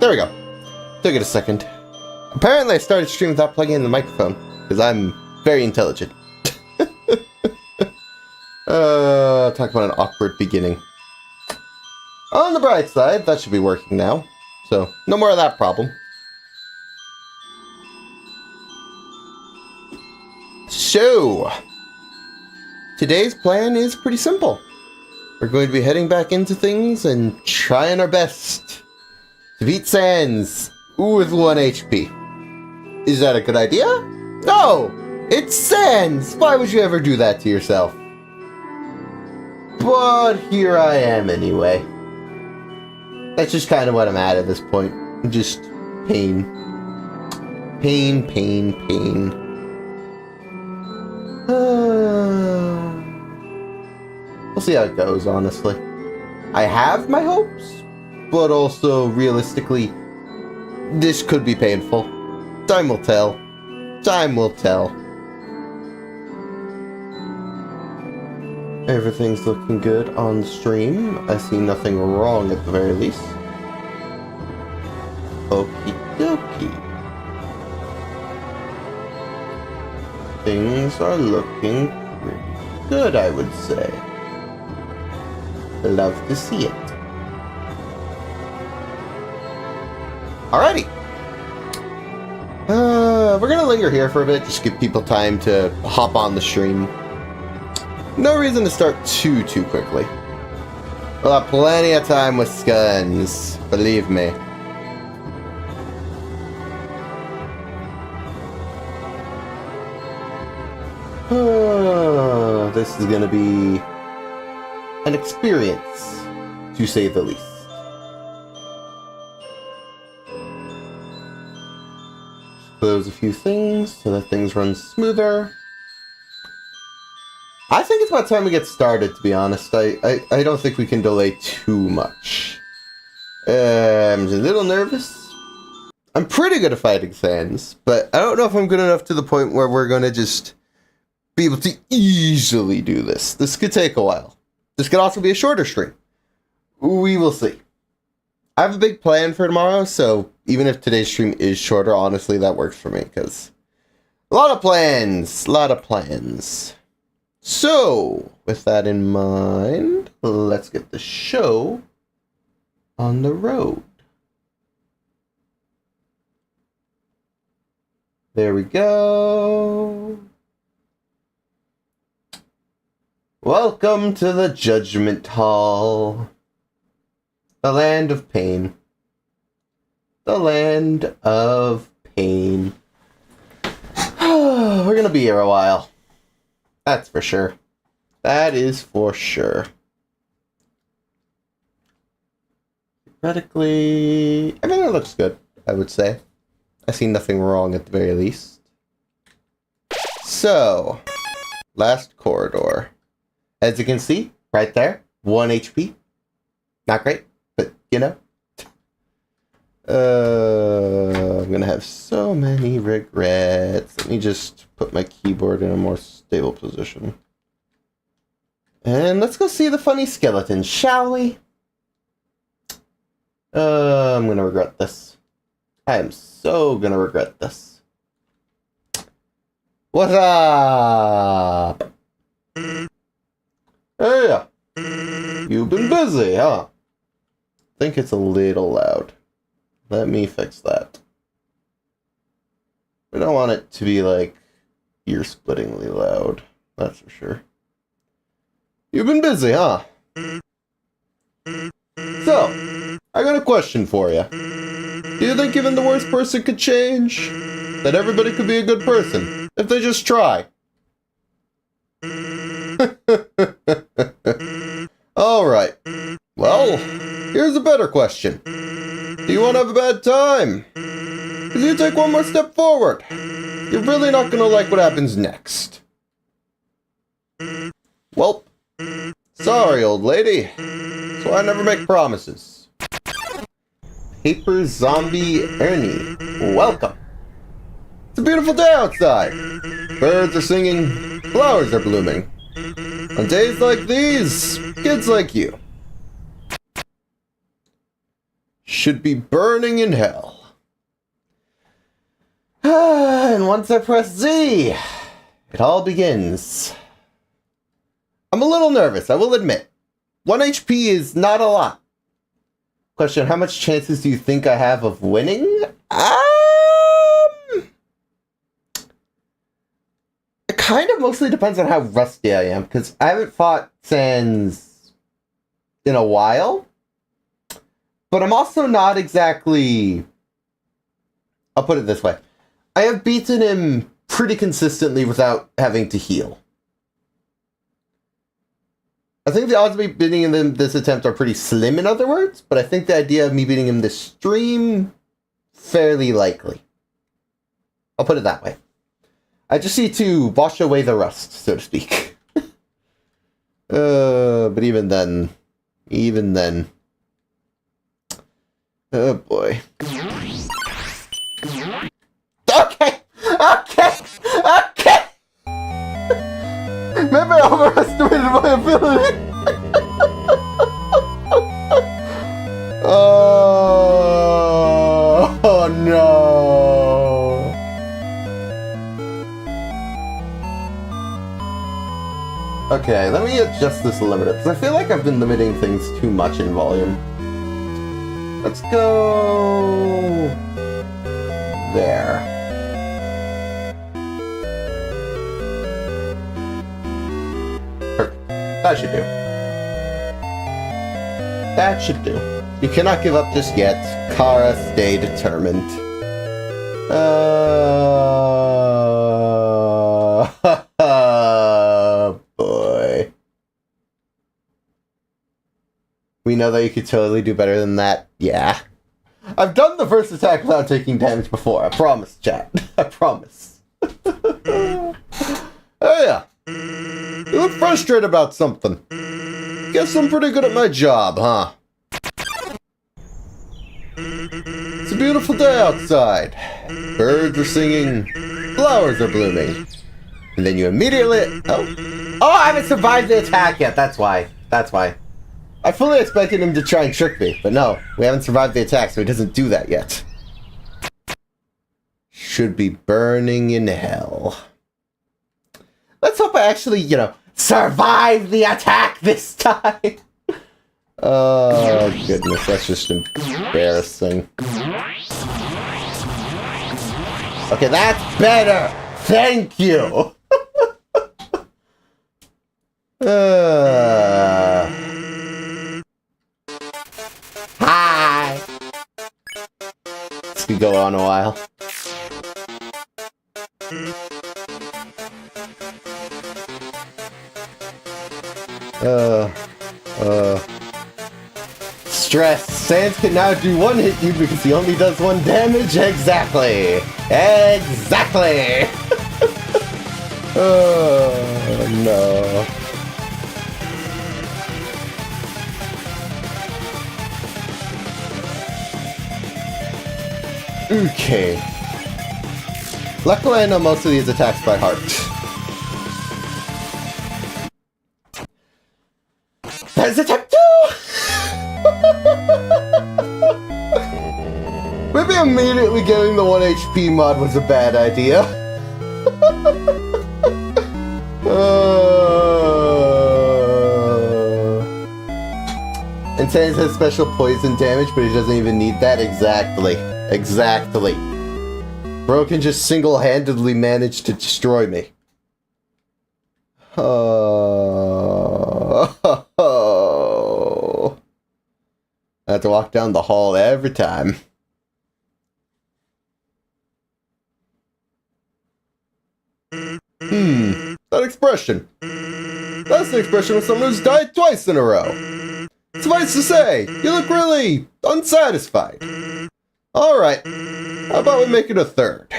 There we go. Took it a second. Apparently I started streaming without plugging in the microphone, because I'm very intelligent. Talk about an awkward beginning. On the bright side, that should be working now. So, no more of that problem. So, today's plan is pretty simple. We're going to be heading back into things and trying our best to beat Sans with 1 HP. Is that a good idea? No! It's Sans! Why would you ever do that to yourself? But here I am anyway. That's just kind of what I'm at this point. Just pain. Pain, pain, pain. We'll see how it goes, honestly. I have my hopes, but also, realistically, this could be painful. Time will tell. Time will tell. Everything's looking good on the stream. I see nothing wrong at the very least. Okie dokie. Things are looking pretty good, I would say. Love to see it. Alrighty. We're gonna linger here for a bit, just give people time to hop on the stream. No reason to start too quickly. We'll have plenty of time with Scuns, believe me. This is gonna be an experience, to say the least. Close a few things so that things run smoother. I think it's about time we get started, to be honest. I don't think we can delay too much. I'm a little nervous. I'm pretty good at fighting Sans, but I don't know if I'm good enough to the point where we're going to just be able to easily do this. This could take a while. This could also be a shorter stream. We will see. I have a big plan for tomorrow, so even if today's stream is shorter, honestly, that works for me, because a lot of plans. A lot of plans. So, with that in mind, let's get the show on the road. There we go. Welcome to the Judgment Hall. The land of pain. The land of pain. We're gonna be here a while. That's for sure. That is for sure. Theoretically, everything looks good, I would say. I see nothing wrong at the very least. So, last corridor. As you can see, right there, 1 HP. Not great, but you know. I'm gonna have so many regrets. Let me just put my keyboard in a more stable position. And let's go see the funny skeleton, shall we? I'm gonna regret this. I am so gonna regret this. What's up? Hey, you've been busy, huh? I think it's a little loud. Let me fix that. We don't want it to be like ear-splittingly loud. That's for sure. You've been busy, huh? So, I got a question for you. Do you think even the worst person could change? That everybody could be a good person if they just try? Alright. Well, here's a better question. Do you want to have a bad time? If you take one more step forward, you're really not going to like what happens next. Well, sorry, old lady. So I never make promises. Paper Zombie Ernie, welcome. It's a beautiful day outside. Birds are singing, flowers are blooming. On days like these, kids like you should be burning in hell. And once I press Z, it all begins. I'm a little nervous, I will admit. 1 HP is not a lot. Question, how much chances do you think I have of winning? It kind of mostly depends on how rusty I am, because I haven't fought Sans in a while. But I'm also not exactly... I'll put it this way. I have beaten him pretty consistently without having to heal. I think the odds of me beating him this attempt are pretty slim, in other words, but I think the idea of me beating him this stream, fairly likely. I'll put it that way. I just need to wash away the rust, so to speak. But even then... Oh boy. Okay! Maybe I overestimated my ability. Oh no. Okay, let me adjust this limiter, because I feel like I've been limiting things too much in volume. Let's go... there. Perfect. That should do. That should do. You cannot give up just yet. Kara, stay determined. Boy. We know that you could totally do better than that. Yeah. I've done the first attack without taking damage before. I promise, chat. I promise. Oh yeah. You look frustrated about something. Guess I'm pretty good at my job, huh? It's a beautiful day outside. Birds are singing. Flowers are blooming. And then you immediately... Oh, I haven't survived the attack yet. That's why. I fully expected him to try and trick me, but no, we haven't survived the attack, so he doesn't do that yet. Should be burning in hell. Let's hope I actually, survive the attack this time. Oh, goodness, that's just embarrassing. Okay, that's better! Thank you! Hi! This could go on a while. Stress. Sans can now do one hit you because he only does 1 damage. Exactly! Oh, no. Okay. Luckily I know most of these attacks by heart. There's attack 2! Maybe immediately getting the 1 HP mod was a bad idea. And Sans has special poison damage, but he doesn't even need that. Exactly. Bro can just single-handedly manage to destroy me. Oh. I have to walk down the hall every time. That expression. That's the expression of someone who's died twice in a row. Suffice to say, you look really unsatisfied. Alright, how about we make it a 3rd?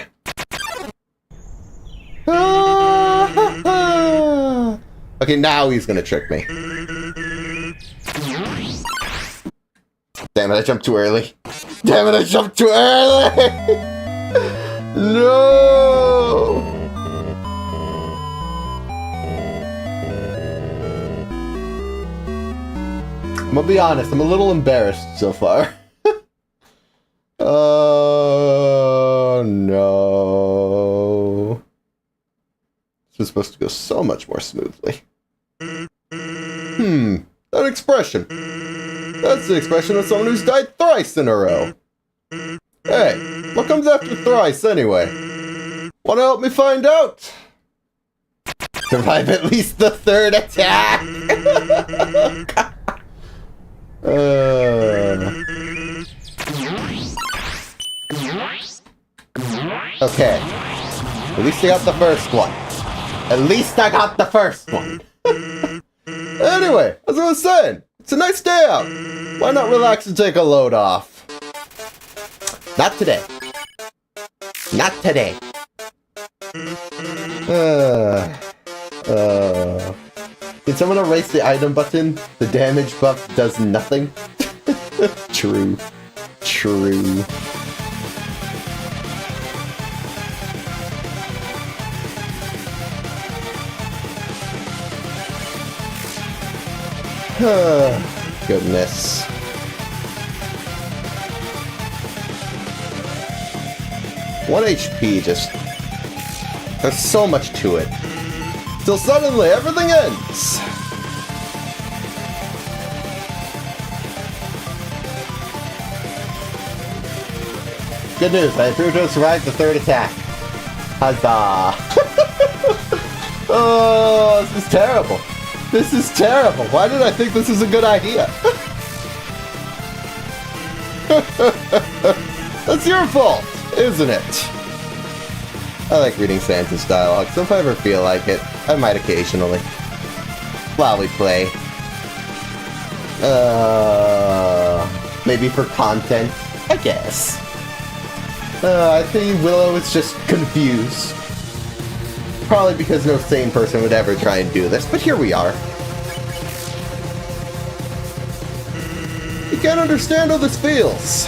Okay, now he's gonna trick me. Damn it, I jumped too early. No! I'm gonna be honest, I'm a little embarrassed so far. Oh, no. This was supposed to go so much more smoothly. That expression. That's the expression of someone who's died thrice in a row. Hey, what comes after thrice anyway? Want to help me find out? Survive at least the third attack! Okay. At least I got the first one. At least I got the first one. Anyway, as I was saying, it's a nice day out. Why not relax and take a load off? Not today. Not today. Can someone erase the item button? The damage buff does nothing. True. True. Goodness. One HP, just... There's so much to it. Till suddenly, everything ends! Good news, I appear to have survived the third attack. Huzzah! Oh, this is terrible. This is terrible. Why did I think this was a good idea? That's your fault, isn't it? I like reading Santa's dialogue, so if I ever feel like it, I might occasionally. While we play. Maybe for content, I guess. I think Willow is just confused. Probably because no sane person would ever try and do this, but here we are. You can't understand how this feels.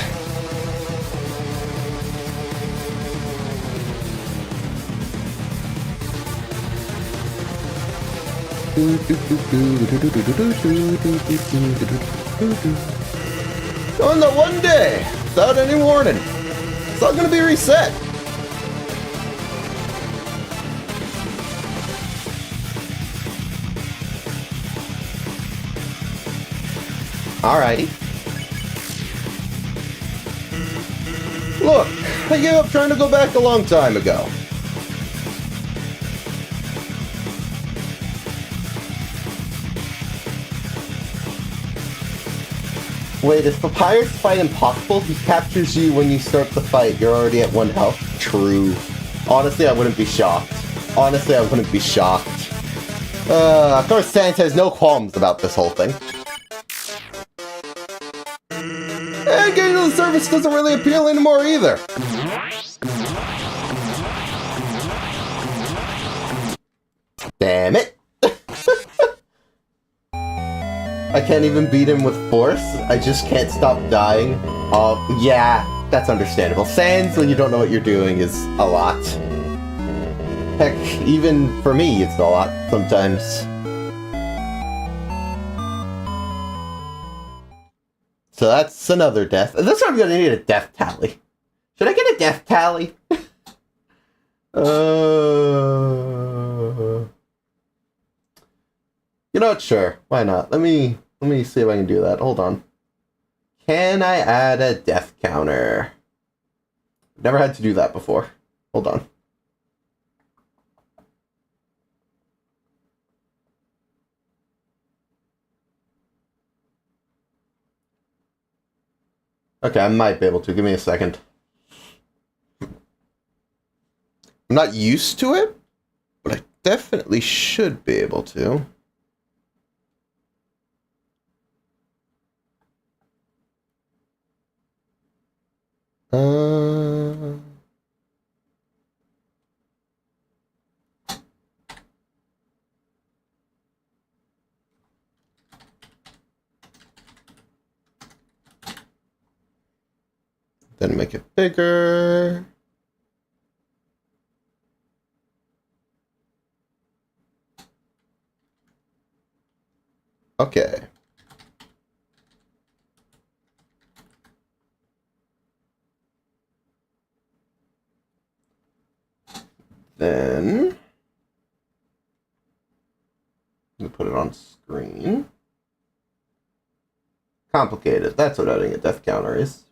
On the one day, without any warning, it's all gonna be reset. Alrighty. Look, I gave up trying to go back a long time ago. Wait, is Papyrus fight impossible? He captures you when you start the fight. You're already at 1 health. True. Honestly, I wouldn't be shocked. Honestly, I wouldn't be shocked. Of course, Santa has no qualms about this whole thing. And getting to the surface doesn't really appeal anymore either. Damn it. I can't even beat him with force. I just can't stop dying. Oh, yeah, that's understandable. Sans, when you don't know what you're doing, is a lot. Heck, even for me, it's a lot sometimes. So that's another death. This one I'm gonna need a death tally. Should I get a death tally? You know what? Sure. Why not? Let me see if I can do that. Hold on. Can I add a death counter? Never had to do that before. Hold on. Okay, I might be able to. Give me a second. I'm not used to it, but I definitely should be able to. Then make it bigger. Okay. Then we put it on screen. Complicated. That's what adding a death counter is.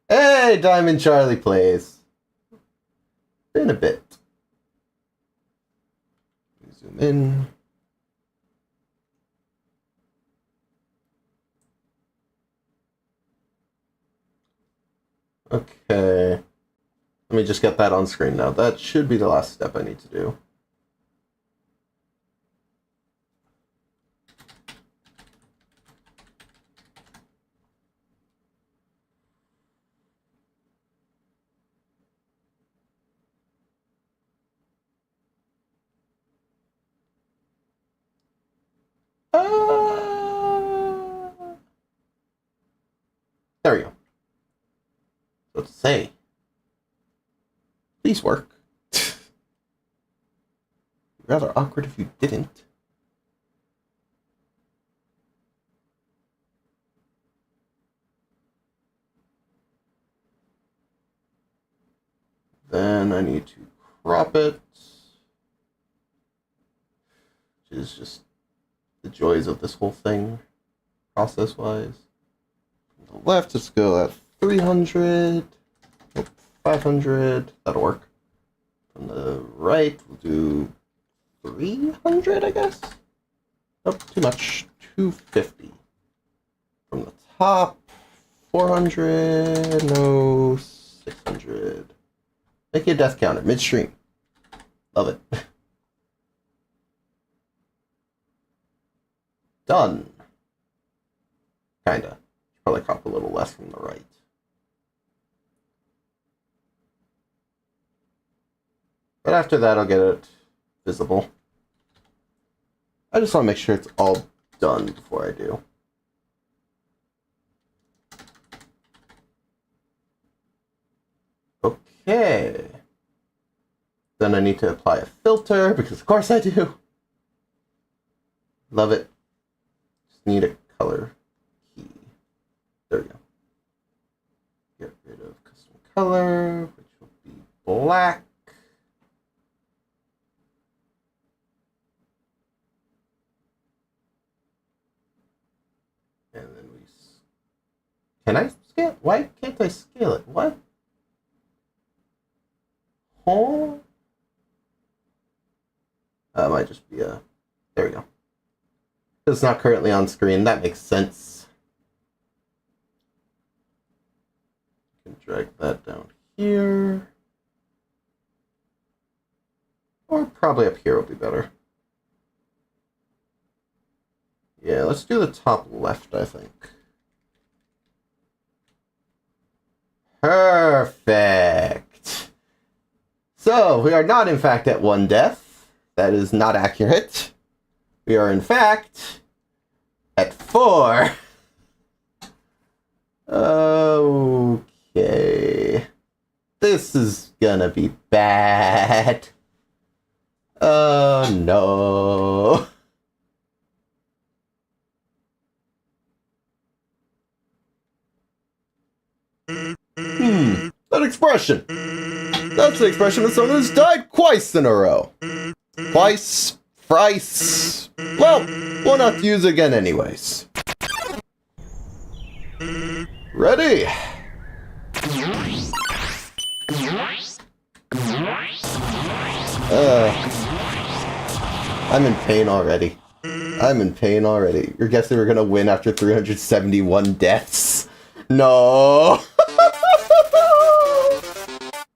Hey, Diamond Charlie plays. Been a bit. Zoom in. Okay. Let me just get that on screen now. That should be the last step I need to do. There we go. What to say? Please work. Rather awkward if you didn't. Then I need to crop it. Which is just the joys of this whole thing, process-wise. From the left, let's go at 300. 500. That'll work. From the right, we'll do 300, I guess? Nope, too much. 250. From the top, 400. No, 600. Make a death counter midstream. Love it. Done. Kinda. Probably crop a little less from the right. But after that, I'll get it visible. I just want to make sure it's all done before I do. Okay. Then I need to apply a filter, because of course I do. Love it. Just need a color key. There we go. Get rid of custom color, which will be black. And then we... Can I scale? Why can't I scale it? What? Huh? That might just be a... There we go. It's not currently on screen. That makes sense. You can drag that down here. Or probably up here will be better. Yeah, let's do the top left, I think. Perfect. So, we are not in fact at 1 death. That is not accurate. We are in fact at 4. Okay. This is gonna be bad. Oh no. That expression. That's the expression of someone who's died twice in a row. Twice, thrice. Well, we'll not use it again anyways. Ready? I'm in pain already. I'm in pain already. You're guessing we're gonna win after 371 deaths? No!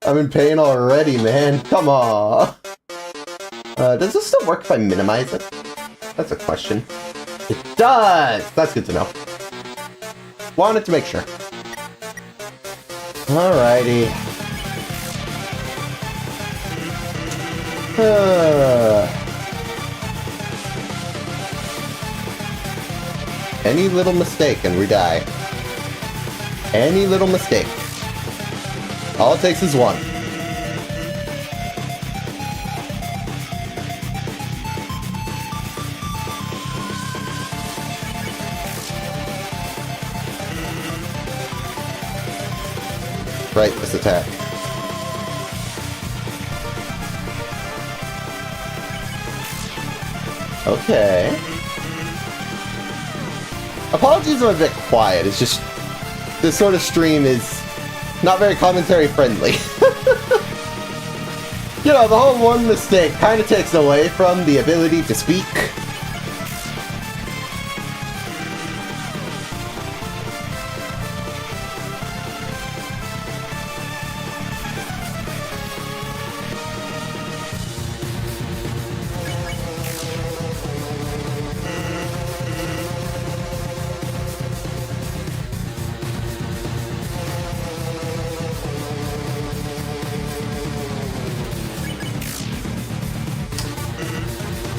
I'm in pain already, man. Come on. Does this still work if I minimize it? That's a question. It does! That's good to know. Wanted to make sure. Alrighty. Any little mistake and we die. Any little mistake. All it takes is one. Right, this attack. Okay. Apologies if I'm a bit quiet, it's just... this sort of stream is not very commentary friendly. You know, the whole one mistake kind of takes away from the ability to speak.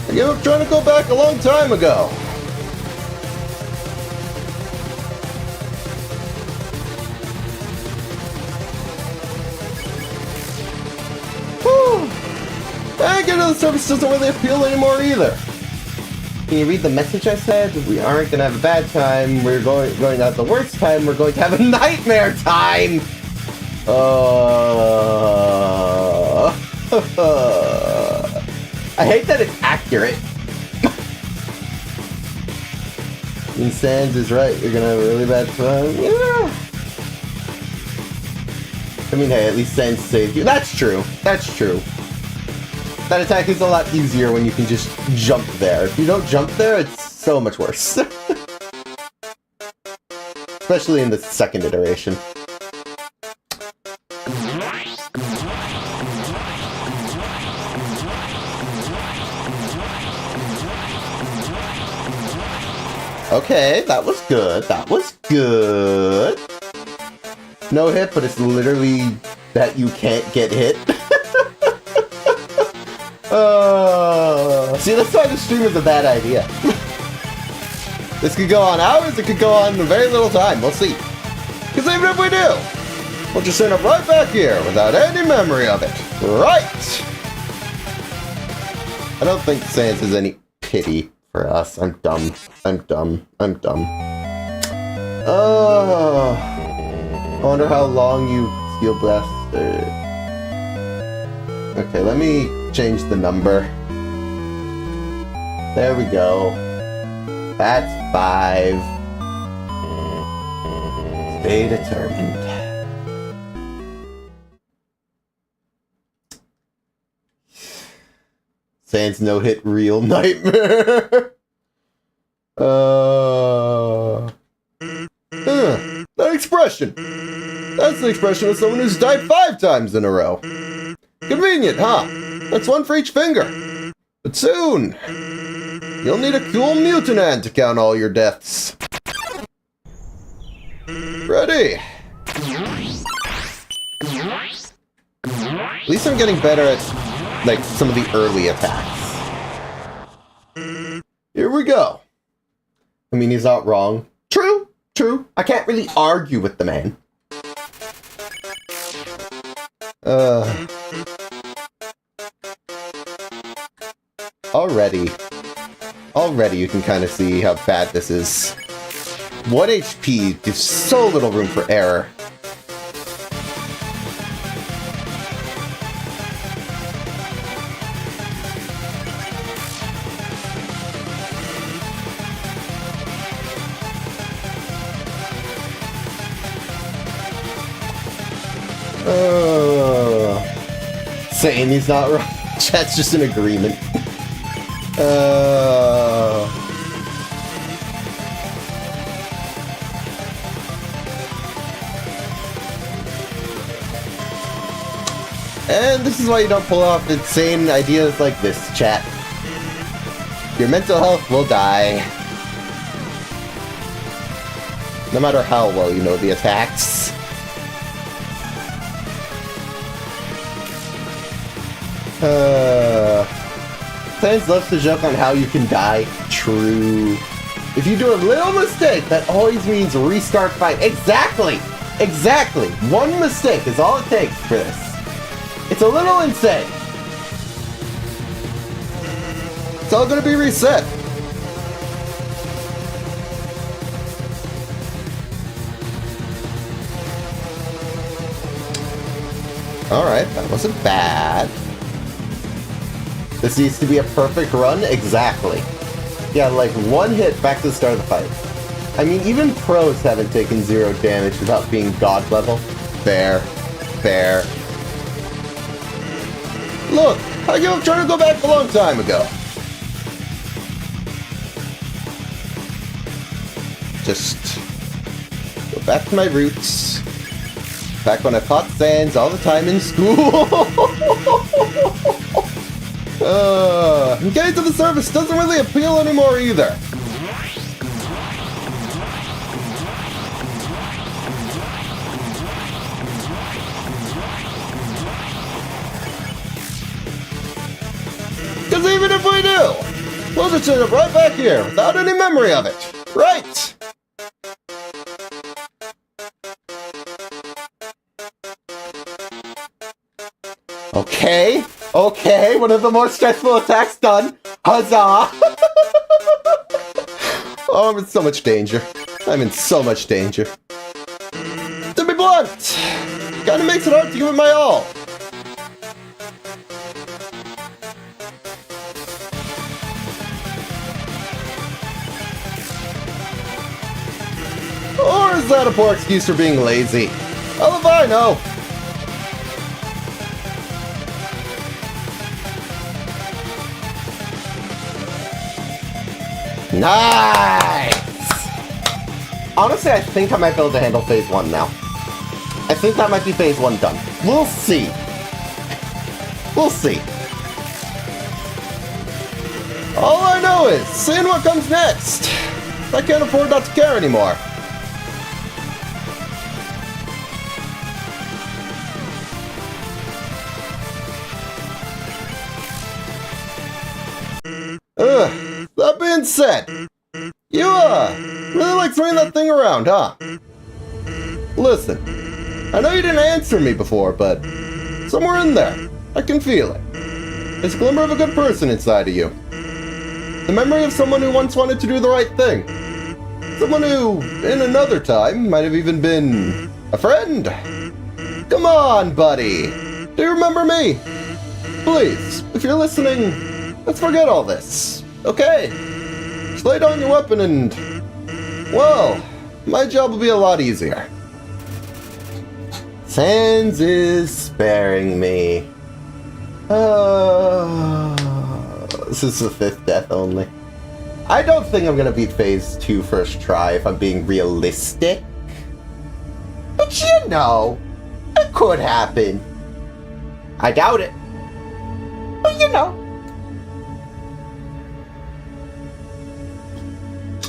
I gave up trying to go back a long time ago. Whew. And getting to the surface doesn't really appeal anymore either. Can you read the message I said? We aren't gonna have a bad time. We're going to have the worst time. We're going to have a nightmare time. I hate that it's accurate. And Sans is right, you're gonna have a really bad time. Yeah. I mean, hey, at least Sans saved you. That's true. That's true. That attack is a lot easier when you can just jump there. If you don't jump there, it's so much worse. Especially in the second iteration. Okay, that was good. That was good. No hit, but it's literally that you can't get hit. See, that's why the stream is a bad idea. This could go on hours, it could go on very little time. We'll see. Because even if we do, we'll just end up right back here without any memory of it. Right! I don't think Sans has any pity for us. I'm dumb. I'm dumb. I'm dumb. Oh. I wonder how long you feel blessed. Okay, let me change the number. There we go. That's 5. Stay determined. Sans no-hit real nightmare. That expression. That's the expression of someone who's died 5 times in a row. Convenient, huh? That's 1 for each finger. But soon, you'll need a cool mutant hand to count all your deaths. Ready? At least I'm getting better at, like, some of the early attacks. Here we go. I mean, he's not wrong. True, true. I can't really argue with the man. Already you can kind of see how bad this is. 1 HP gives so little room for error. Saying he's not right. Chat's just an agreement. And this is why you don't pull off insane ideas like this, chat. Your mental health will die. No matter how well you know the attacks. Sans loves to joke on how you can die. True. If you do a little mistake, that always means restart fight. Exactly! Exactly! 1 mistake is all it takes for this. It's a little insane. It's all gonna be reset. Alright, that wasn't bad. This needs to be a perfect run? Exactly. Yeah, like one hit back to the start of the fight. I mean, even pros haven't taken 0 damage without being god level. Fair. Fair. Look! I gave up trying to go back a long time ago. Just go back to my roots. Back when I fought Sans all the time in school. Getting to the surface doesn't really appeal anymore either. Because even if we do, we'll just end up right back here without any memory of it. Right! Okay, okay, one of the more stressful attacks done. Huzzah! Oh, I'm in so much danger. I'm in so much danger. To be blunt, kinda makes it hard to give it my all. Or is that a poor excuse for being lazy? Hell if I know. Nice! Honestly, I think I might be able to handle phase 1 now. I think that might be phase 1 done. We'll see. We'll see. All I know is, seeing what comes next. I can't afford not to care anymore. That being said, you, really like throwing that thing around, huh? Listen, I know you didn't answer me before, but somewhere in there, I can feel it. There's a glimmer of a good person inside of you. The memory of someone who once wanted to do the right thing. Someone who, in another time, might have even been a friend. Come on, buddy. Do you remember me? Please, if you're listening, let's forget all this. Okay, just lay down your weapon and, well, my job will be a lot easier. Sans is sparing me. This is the 5th death only. I don't think I'm gonna beat phase 2 first try if I'm being realistic. But you know, it could happen. I doubt it. But you know.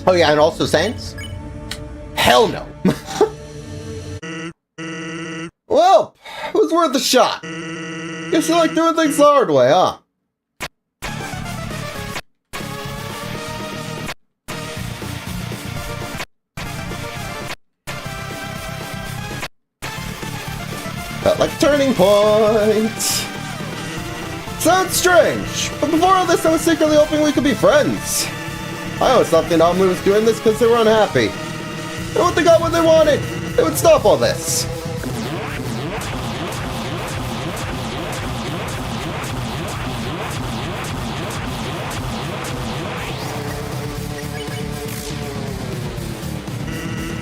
Oh yeah, and also Sans? Hell no. Well, it was worth a shot. Guess you like doing things the hard way, huh? Felt like a turning point. Sounds strange, but before all this I was secretly hoping we could be friends. I always thought the anomaly was doing this because they were unhappy. And when they got what they wanted, they would stop all this.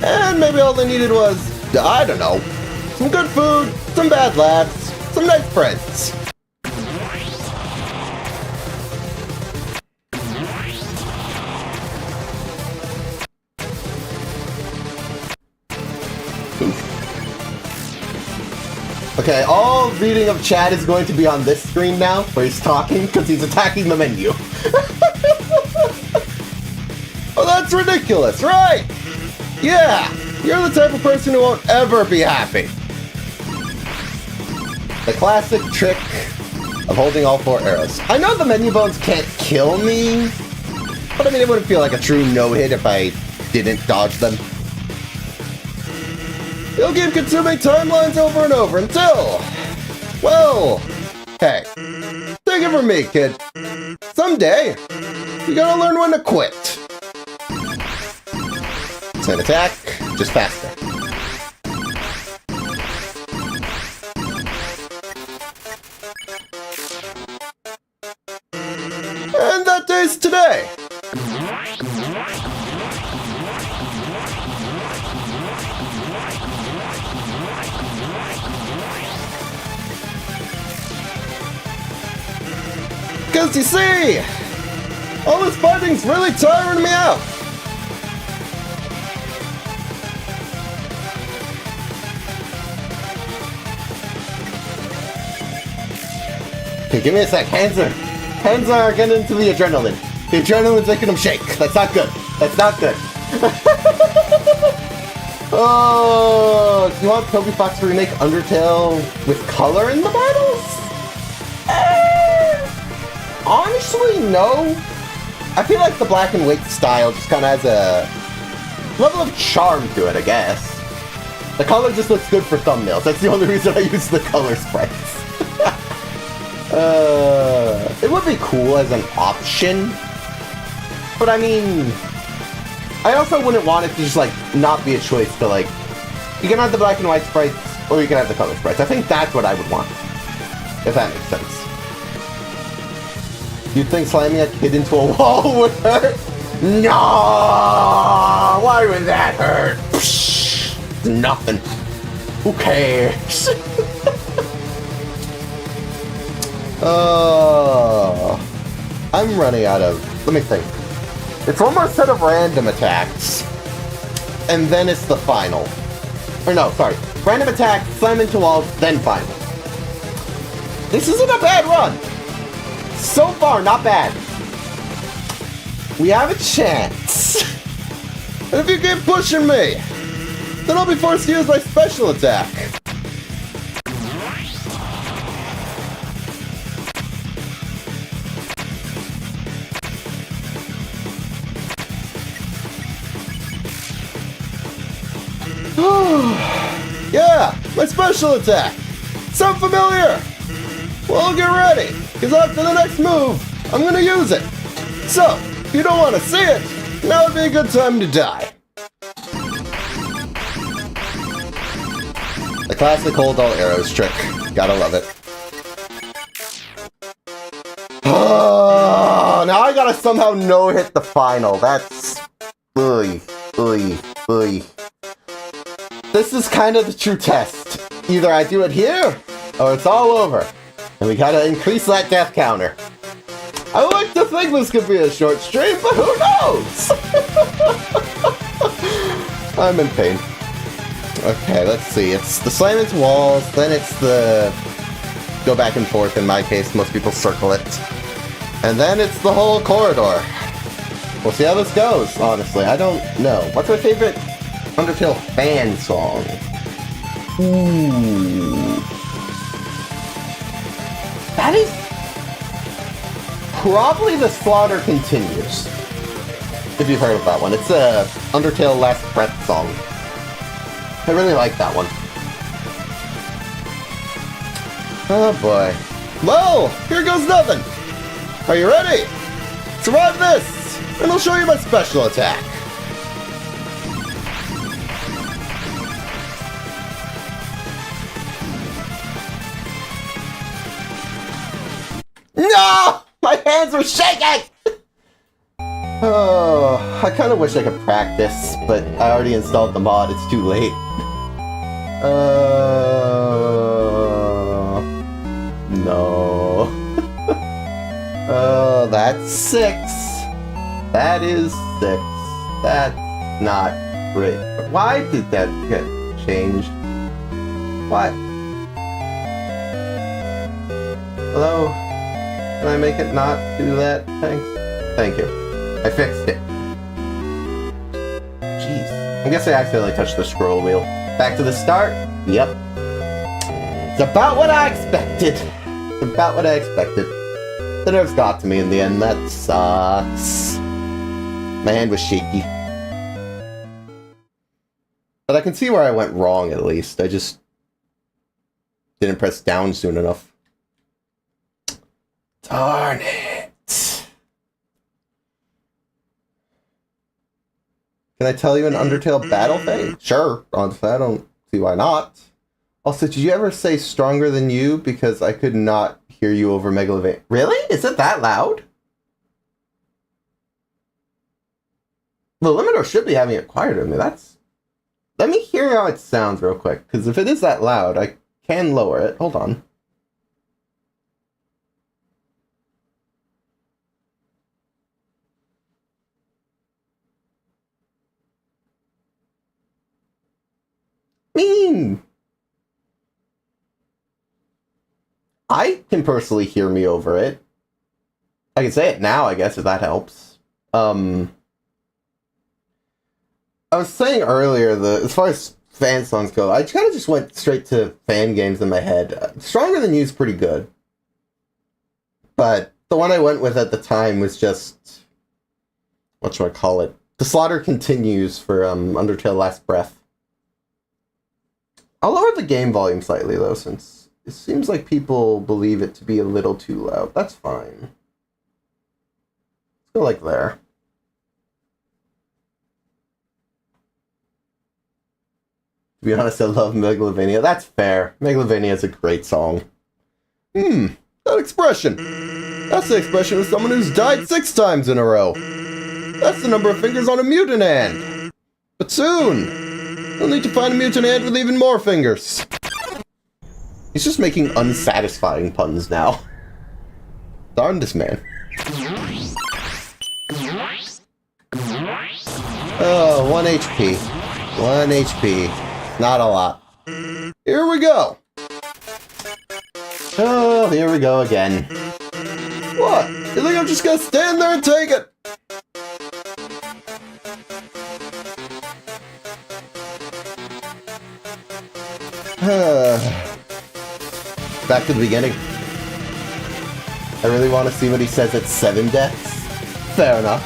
And maybe all they needed was, I don't know, some good food, some bad laughs, some nice friends. Okay, all reading of chat is going to be on this screen now, where he's talking, because he's attacking the menu. Oh, that's ridiculous, right? Yeah, you're the type of person who won't ever be happy. The classic trick of holding all 4 arrows. I know the menu bones can't kill me, but I mean, it wouldn't feel like a true no-hit if I didn't dodge them. You'll keep consuming timelines over and over until... Well... Hey, take it from me, kid. Someday, you gotta learn when to quit. Same attack, just faster. days today? Because you see, all this fighting's really tiring me out. Okay, give me a sec. Hands are getting into the adrenaline. The adrenaline's making them shake. That's not good. That's not good. Oh, do you want Toby Fox to remake Undertale with color in the battles? Honestly, no. I feel like the black and white style just kind of has a level of charm to it, I guess. The color just looks good for thumbnails. That's the only reason I use the color sprites. It would be cool as an option, but I mean, I also wouldn't want it to just, like, not be a choice to, like, you can have the black and white sprites, or you can have the color sprites. I think that's what I would want, if that makes sense. You'd think slamming a kid into a wall would hurt? No! Why would that hurt? Psh, nothing. Who cares? Oh, I'm running out of... Let me think. It's one more set of random attacks, and then it's the final. Or no, sorry. Random attack, slam into walls, then final. This isn't a bad run. So far, not bad. We have a chance. And if you keep pushing me, then I'll be forced to use my special attack. Yeah, my special attack. Sound familiar? Well, get ready, because after the next move, I'm going to use it. So, if you don't want to see it, now would be a good time to die. The classic hold all arrows trick. Gotta love it. Oh, now I gotta somehow no-hit the final. That's... Oy, oy, oy. This is kind of the true test. Either I do it here, or it's all over. And we gotta increase that death counter. I would like to think this could be a short stream, but who knows? I'm in pain. Okay, let's see. It's the slam into walls, then it's the go back and forth. In my case, most people circle it. And then it's the whole corridor. We'll see how this goes, honestly. I don't know. What's my favorite Undertale fan song? Ooh. That is probably The Slaughter Continues. If you've heard of that one. It's a Undertale Last Breath song. I really like that one. Oh boy. Well, here goes nothing. Are you ready? Survive this, and I'll show you my special attack. No! My hands were shaking! Oh, I kind of wish I could practice, but I already installed the mod. It's too late. No. Oh, that's 6. That is 6. That's not great. Why did that get changed? What? Hello? Can I make it not do that? Thanks. Thank you. I fixed it. Jeez. I guess I accidentally touched the scroll wheel. Back to the start? Yep. It's about what I expected. It's about what I expected. The nerves got to me in the end. That sucks. My hand was shaky. But I can see where I went wrong, at least. I just didn't press down soon enough. Darn it. Can I tell you an Undertale battle thing? Sure, honestly, I don't see why not. Also, did you ever say stronger than you? Because I could not hear you over Megalovania. Really? Is it that loud? The limiter should be having it quieter than me. That's... Let me hear how it sounds real quick, because if it is that loud, I can lower it. Hold on. I can personally hear me over it. I can say it now, I guess, if that helps. I was saying earlier that as far as fan songs go, I kind of just went straight to fan games in my head. Stronger Than You is pretty good. But the one I went with at the time was just... whatchamacallit? The Slaughter Continues for Undertale Last Breath. I'll lower the game volume slightly, though, since it seems like people believe it to be a little too loud. That's fine. Let's go like there. To be honest, I love Megalovania. That's fair. Megalovania is a great song. That expression. That's the expression of someone who's died 6 times in a row. That's the number of fingers on a mutant hand. But soon... we'll need to find a mutant ant with even more fingers. He's just making unsatisfying puns now. Darn this man. Oh, 1 HP. 1 HP. Not a lot. Here we go. Oh, here we go again. What? You think I'm just gonna stand there and take it? Back to the beginning. I really want to see what he says at 7 deaths. Fair enough.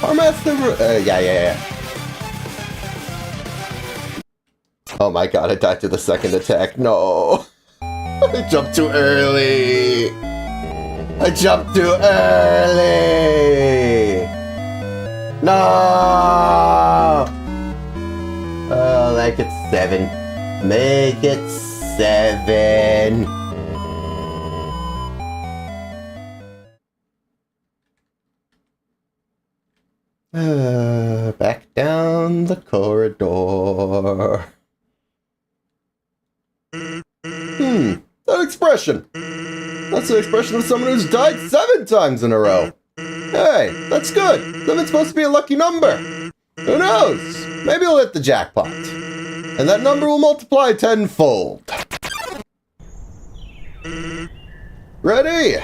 Our master... yeah. Oh my god, I died to the second attack. No. I jumped too early. I jumped too early. No. Oh, make it 7. Make it 7. Back down the corridor. That expression. That's the expression of someone who's died 7 times in a row. Hey, that's good. 7's supposed to be a lucky number. Who knows? Maybe I'll hit the jackpot. And that number will multiply tenfold. Ready?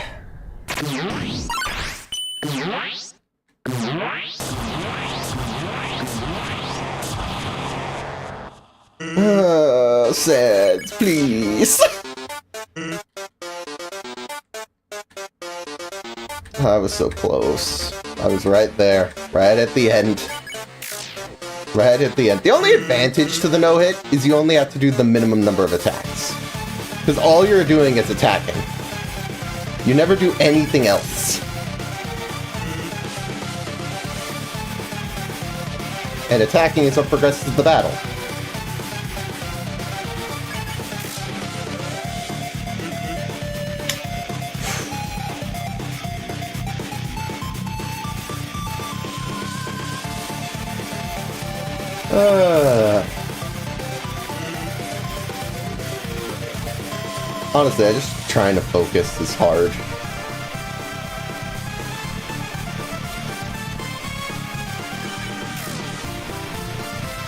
Sads, please. I was so close. I was right there. Right at the end. Right at the end. The only advantage to the no-hit is you only have to do the minimum number of attacks. Because all you're doing is attacking. You never do anything else. And attacking is what progresses the battle. Honestly, I just trying to focus is hard.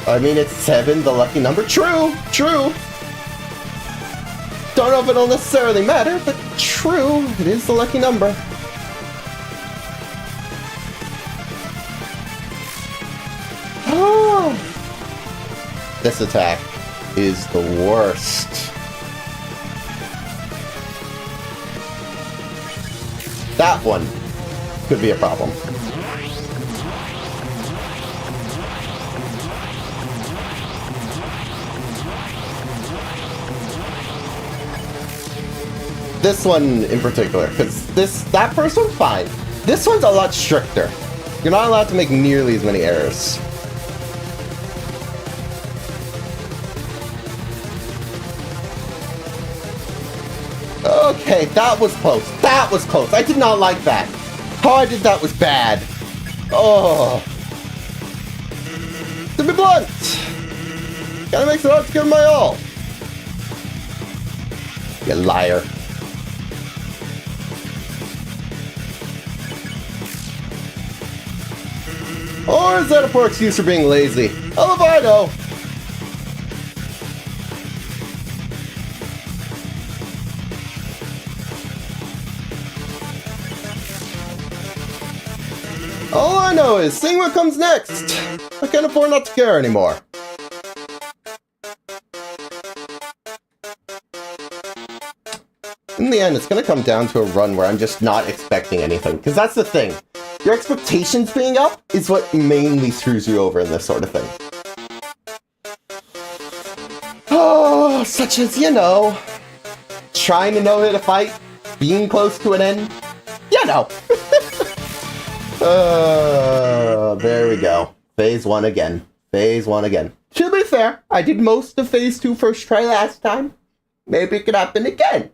I mean, it's 7, the lucky number. True, true. Don't know if it'll necessarily matter, but true, it is the lucky number. Oh. This attack is the worst. That one could be a problem. This one in particular, because that first one's fine. This one's a lot stricter. You're not allowed to make nearly as many errors. Okay, that was close. That was close. I did not like that. How I did that was bad. Oh! To be blunt! Kinda makes it hard to give my all. You liar. Or is that a poor excuse for being lazy? Hell if I know! All I know is seeing what comes next. I can't afford not to care anymore. In the end, it's gonna come down to a run where I'm just not expecting anything. Because that's the thing. Your expectations being up is what mainly screws you over in this sort of thing. Oh, such as, you know, trying to know how to fight, being close to an end. You know. There we go. Phase 1 again. Phase 1 again. To be fair, I did most of Phase 2 first try last time. Maybe it could happen again.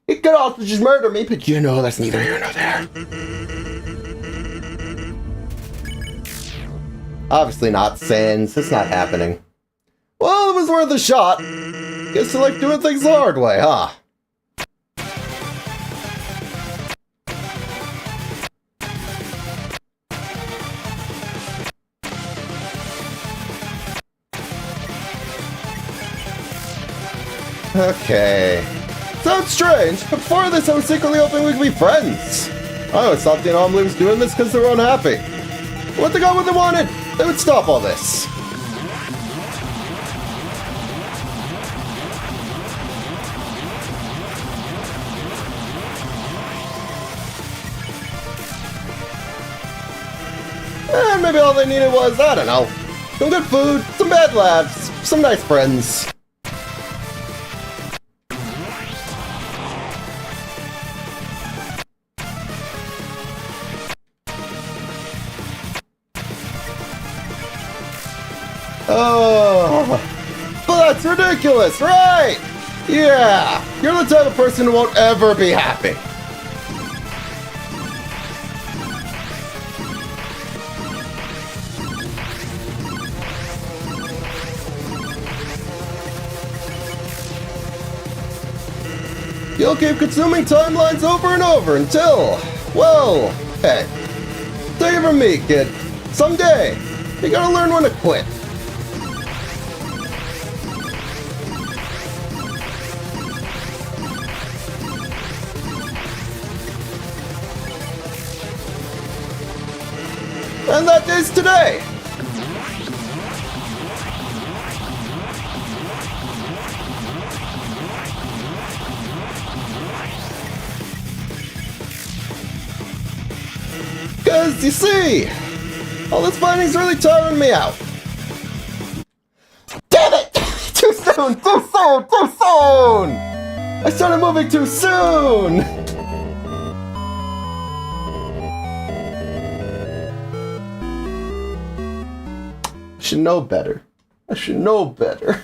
It could also just murder me, but you know that's neither here nor there. Obviously not, Sans. It's not happening. Well, it was worth a shot. Guess you like doing things the hard way, huh? Okay. Sounds strange, but before this I was secretly hoping we could be friends. I always thought the anomaly was doing this because they were unhappy. What they got what they wanted, they would stop all this. And maybe all they needed was, I don't know, some good food, some bad laughs, some nice friends. Oh, but that's ridiculous, right? Yeah, you're the type of person who won't ever be happy. You'll keep consuming timelines over and over until, well, hey, take it from me, kid. Someday, you gotta learn when to quit. And that is today! Because, you see, all this fighting's really tiring me out. Damn it! Too soon! Too soon! Too soon! I started moving too soon! I should know better. I should know better.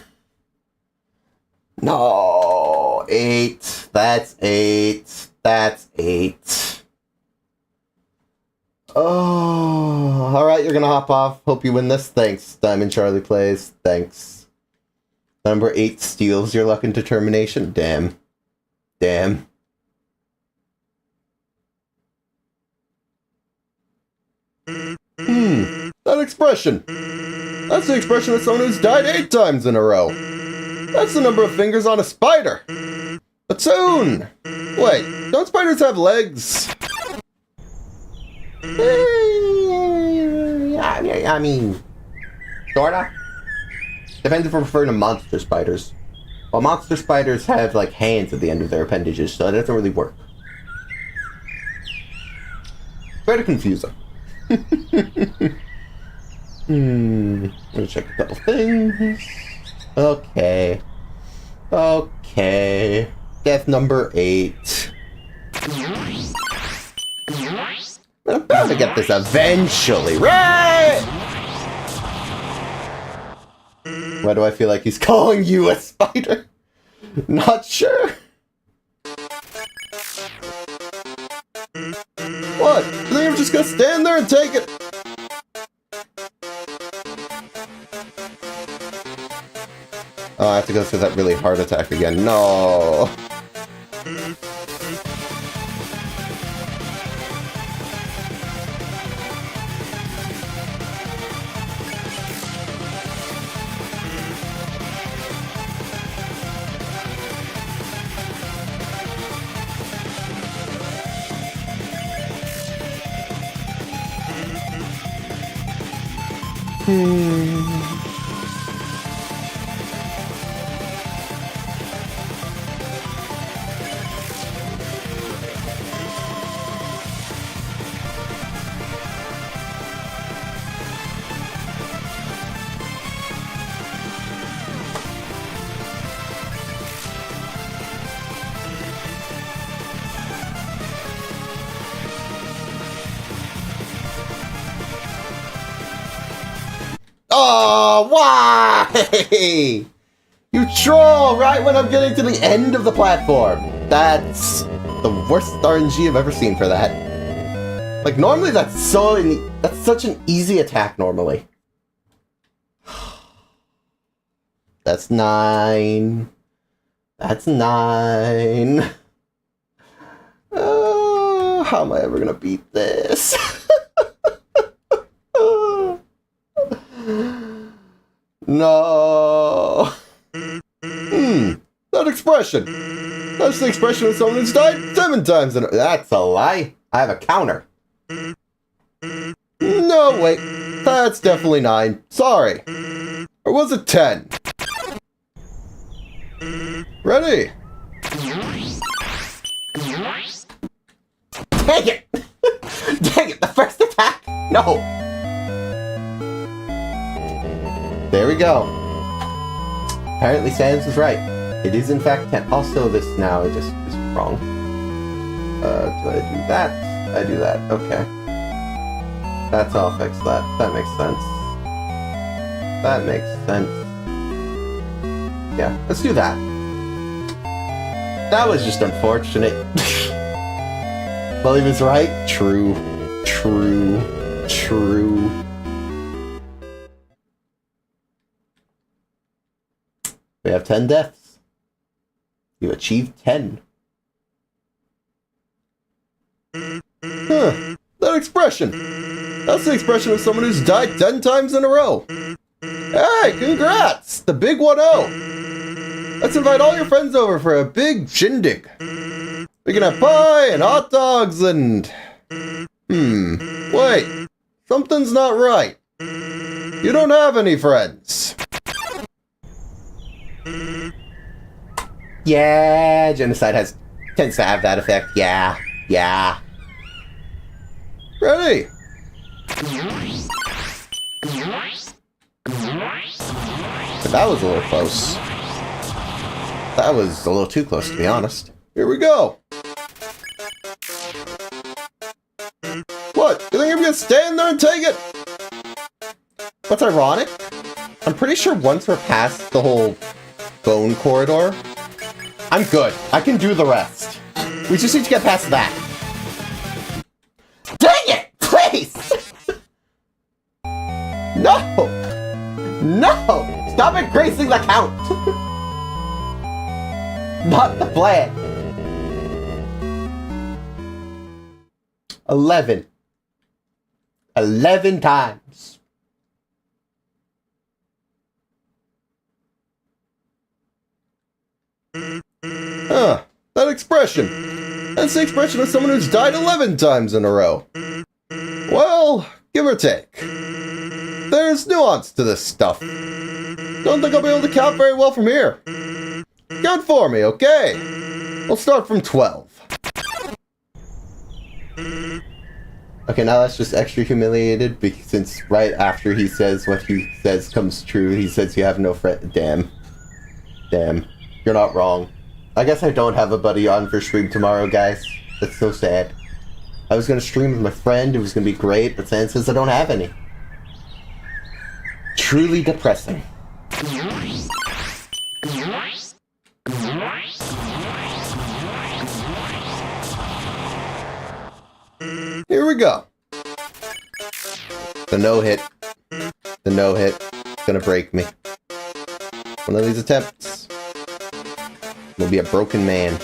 No, 8. That's 8. That's 8. Oh, alright, you're gonna hop off. Hope you win this. Thanks, Diamond Charlie Plays. Thanks. Number 8 steals your luck and determination. Damn. Damn. That expression. That's the expression of someone who's died 8 times in a row. That's the number of fingers on a spider. But soon. Wait, don't spiders have legs? I mean, sorta. Depends if we're referring to monster spiders. Well, monster spiders have, like, hands at the end of their appendages, so that doesn't really work. Very confusing. Let me check a couple things. Okay. Okay. Death number 8. I'm bound to get this eventually, right? Why do I feel like he's calling you a spider? Not sure. What? You think I'm just gonna stand there and take it? Oh, I have to go through that really hard attack again. No! Oh, why? You troll right when I'm getting to the end of the platform. That's the worst RNG I've ever seen for that. Like, normally that's such an easy attack normally. That's 9. That's 9. How am I ever gonna beat this? No. That expression. That's the expression of someone who's died 7 times in a... That's a lie. I have a counter. No, wait. That's definitely 9. Sorry. Or was it 10? Ready? Dang it! Dang it, the first attack! No! There we go. Apparently Sans was right. It is in fact 10. Also, this now just is wrong. Do I do that? I do that. Okay. That's all fixed. That makes sense. That makes sense. Yeah, let's do that. That was just unfortunate. Well, he was right. True. True. True. We have 10 deaths. You achieved 10. Huh. That expression. That's the expression of someone who's died 10 times in a row. Hey, congrats! The big 1-0. Let's invite all your friends over for a big shindig. We can have pie and hot dogs and... Wait. Something's not right. You don't have any friends. Yeah, genocide tends to have that effect. Yeah. Ready? But that was a little close. That was a little too close, to be honest. Here we go. What? You think I'm gonna stand there and take it? What's ironic? I'm pretty sure once we're past the whole bone corridor, I'm good. I can do the rest. We just need to get past that. Dang it! Please! No! No! Stop increasing the count! Not the plan. 11. 11 times. That expression. That's the expression of someone who's died 11 times in a row. Well, give or take. There's nuance to this stuff. Don't think I'll be able to count very well from here. Count for me, okay? We'll start from 12. Okay, now that's just extra humiliated, because since right after he says what he says comes true, he says you have no friend. Damn. Damn. You're not wrong. I guess I don't have a buddy on for stream tomorrow, guys. That's so sad. I was gonna stream with my friend, it was gonna be great, but Sam says I don't have any. Truly depressing. Here we go. The no-hit. The no-hit. It's gonna break me. One of these attempts will be a broken man.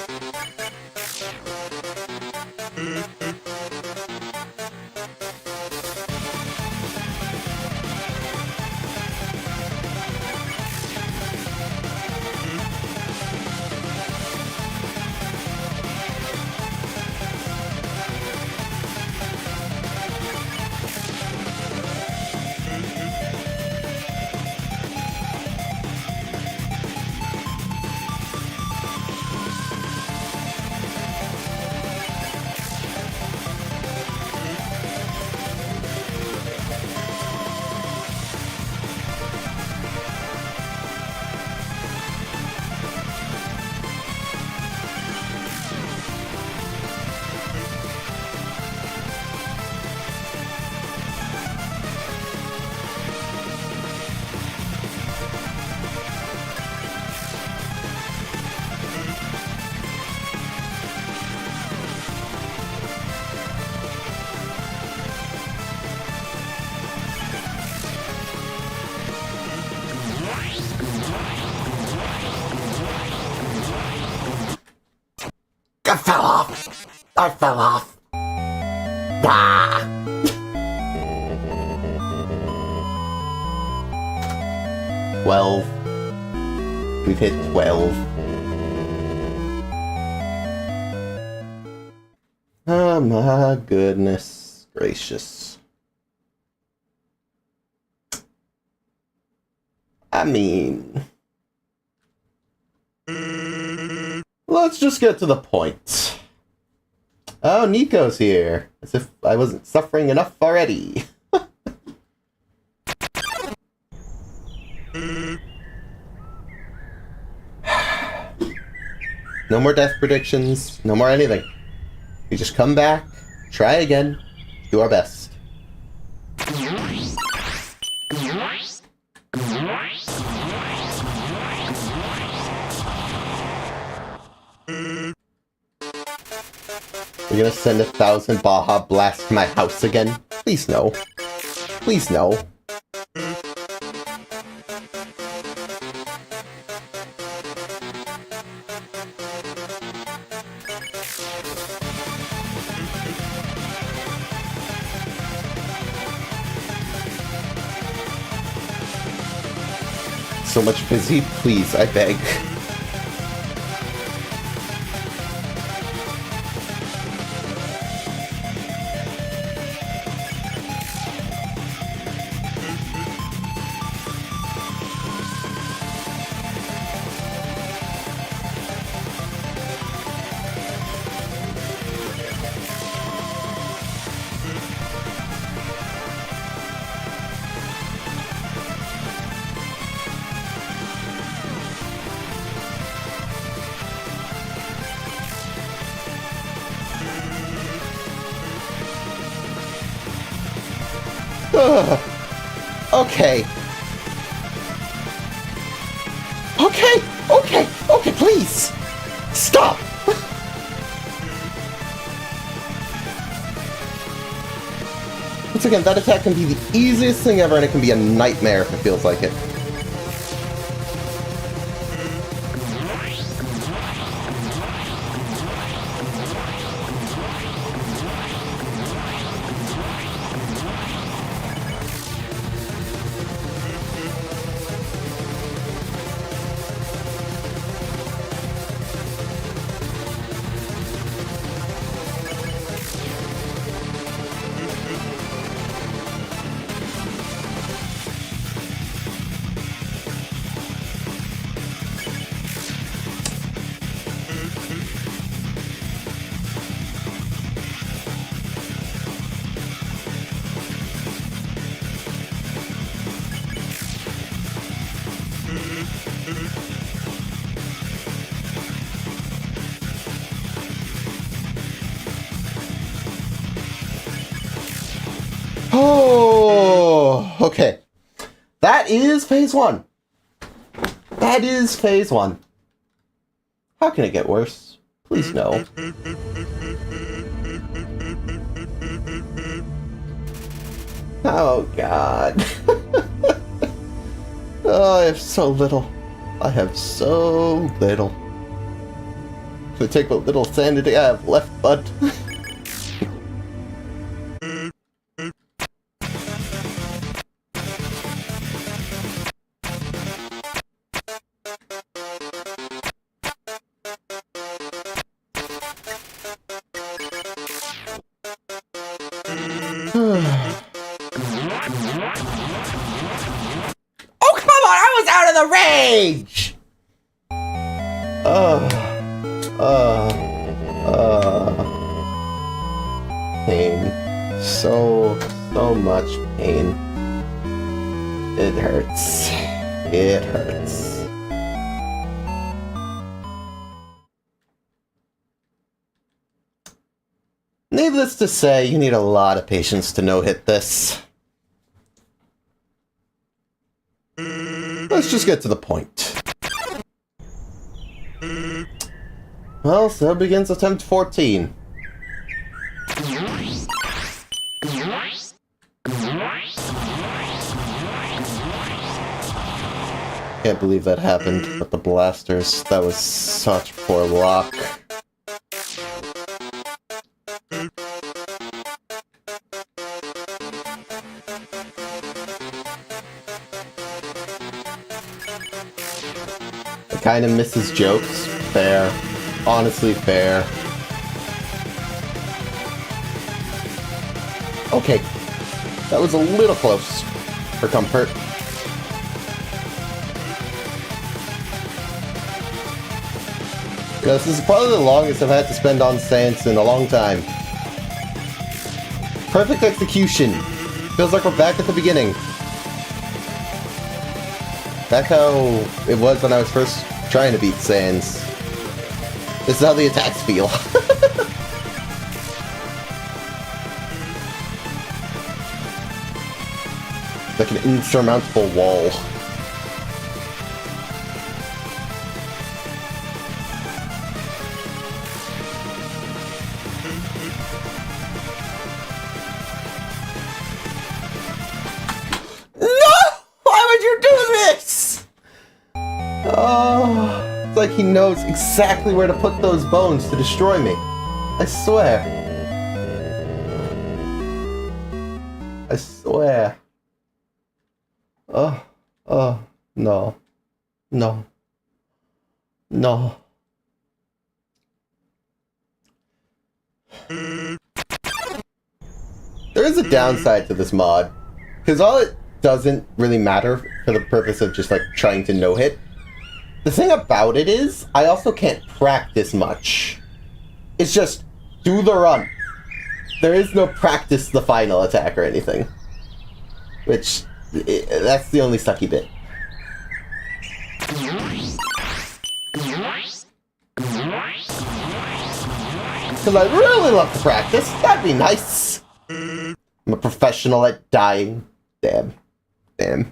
I fell off! I fell off! Ah! 12. We've hit 12. Oh my goodness gracious. I mean... let's just get to the point. Oh, Nico's here. As if I wasn't suffering enough already. No more death predictions. No more anything. We just come back, try again, do our best. You're gonna send 1,000 Baja Blast to my house again? Please no. Please no. So much busy, please, I beg. Okay. Okay, please! Stop! Once again, that attack can be the easiest thing ever, and it can be a nightmare if it feels like it. Oh, okay. That is phase one. That is phase one. How can it get worse? Please no. Oh, God. Oh, I have so little. I have so little. So take what little sanity I have left, bud. Oh, come on! I was out of the range! Pain. So much pain. It hurts. It hurts. Needless to say, you need a lot of patience to no-hit this. Let's just get to the point. Well, so begins attempt 14. Can't believe that happened with the blasters. That was such poor luck. I kinda miss his jokes. Fair. Honestly, fair. Okay. That was a little close for comfort. This is probably the longest I've had to spend on Sans in a long time. Perfect execution. Feels like we're back at the beginning. Back how it was when I was first trying to beat Sans. This is how the attacks feel. Like an insurmountable wall. It's like he knows exactly where to put those bones to destroy me. I swear. I swear. Oh, no. No. No. There is a downside to this mod. Because all it doesn't really matter for the purpose of just like trying to no-hit. The thing about it is, I also can't practice much. It's just, do the run. There is no practice the final attack or anything. Which, that's the only sucky bit. Because I'd really love to practice, that'd be nice. I'm a professional at dying. Damn. Damn.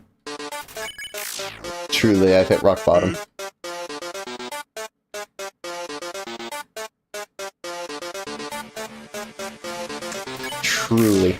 Truly, I've hit rock bottom. Truly.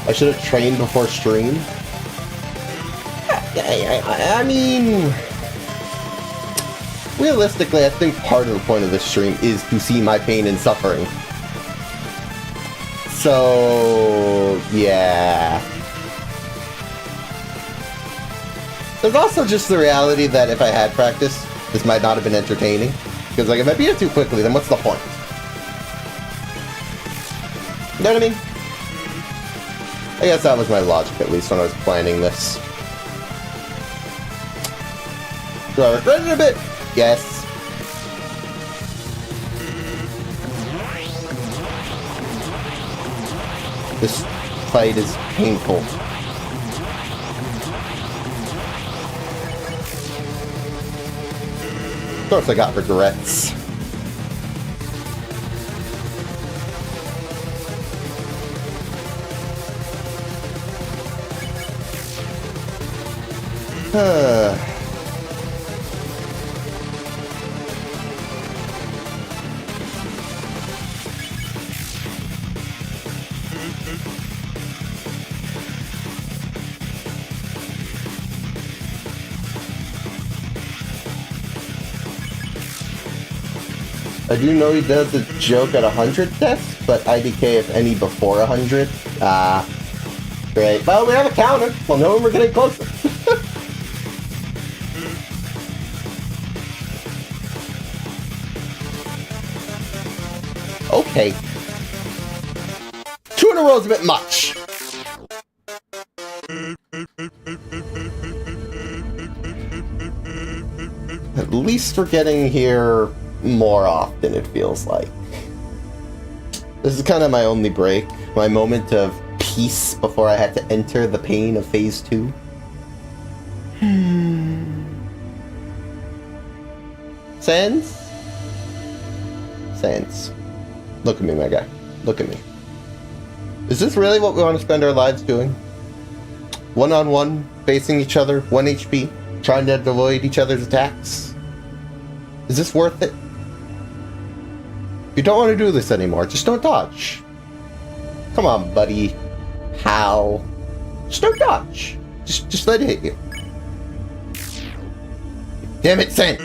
I should have trained before stream. I mean, realistically, I think part of the point of this stream is to see my pain and suffering. So, yeah. There's also just the reality that if I had practice, this might not have been entertaining. Because, like, if I beat it too quickly, then what's the point? You know what I mean? I guess that was my logic, at least, when I was planning this. Do I regret it a bit? Yes. This fight is painful. Of course I got regrets. I do know he does a joke at 100 deaths, but IDK if any before 100. Great. Well, we have a counter. We'll know when we're getting closer. Okay. 2 in a row is a bit much. At least we're getting here more often, it feels like. This is kind of my only break. My moment of peace before I had to enter the pain of Phase 2. Sans? Sans. Look at me, my guy. Look at me. Is this really what we want to spend our lives doing? One-on-one, facing each other, 1 HP, trying to avoid each other's attacks? Is this worth it? You don't want to do this anymore. Just don't dodge. Come on, buddy. How? Just don't dodge. Just let it hit you. Damn it, Sen!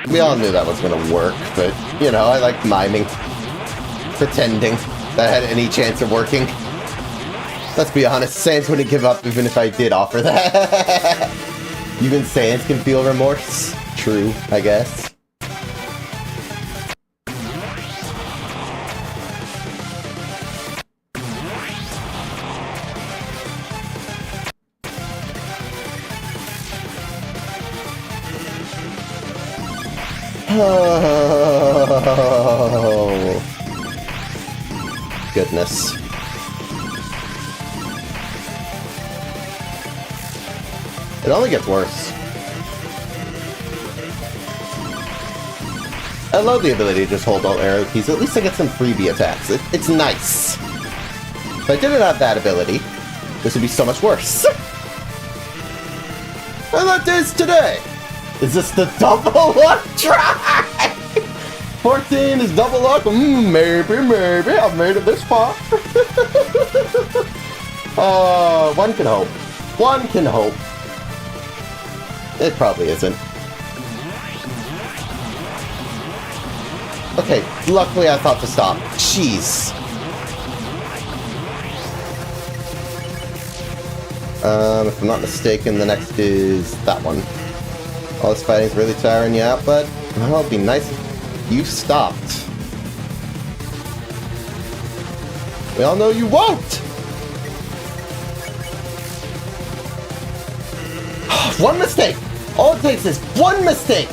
We all knew that was gonna work, but, you know, I like miming. Pretending that I had any chance of working. Let's be honest, Sans wouldn't give up even if I did offer that. Even Sans can feel remorse. True, I guess. Oh, goodness. It only gets worse. I love the ability to just hold all arrow keys. At least I get some freebie attacks. It's nice. If I didn't have that ability, this would be so much worse. And that is today. Is this the double luck try? 14 is double luck? Maybe. I've made it this far. One can hope. One can hope. It probably isn't. Okay, luckily I thought to stop. Jeez. If I'm not mistaken, the next is that one. All this fighting is really tiring you out, bud. Well, it'd be nice if you stopped. We all know you won't! One mistake! All it takes is one mistake!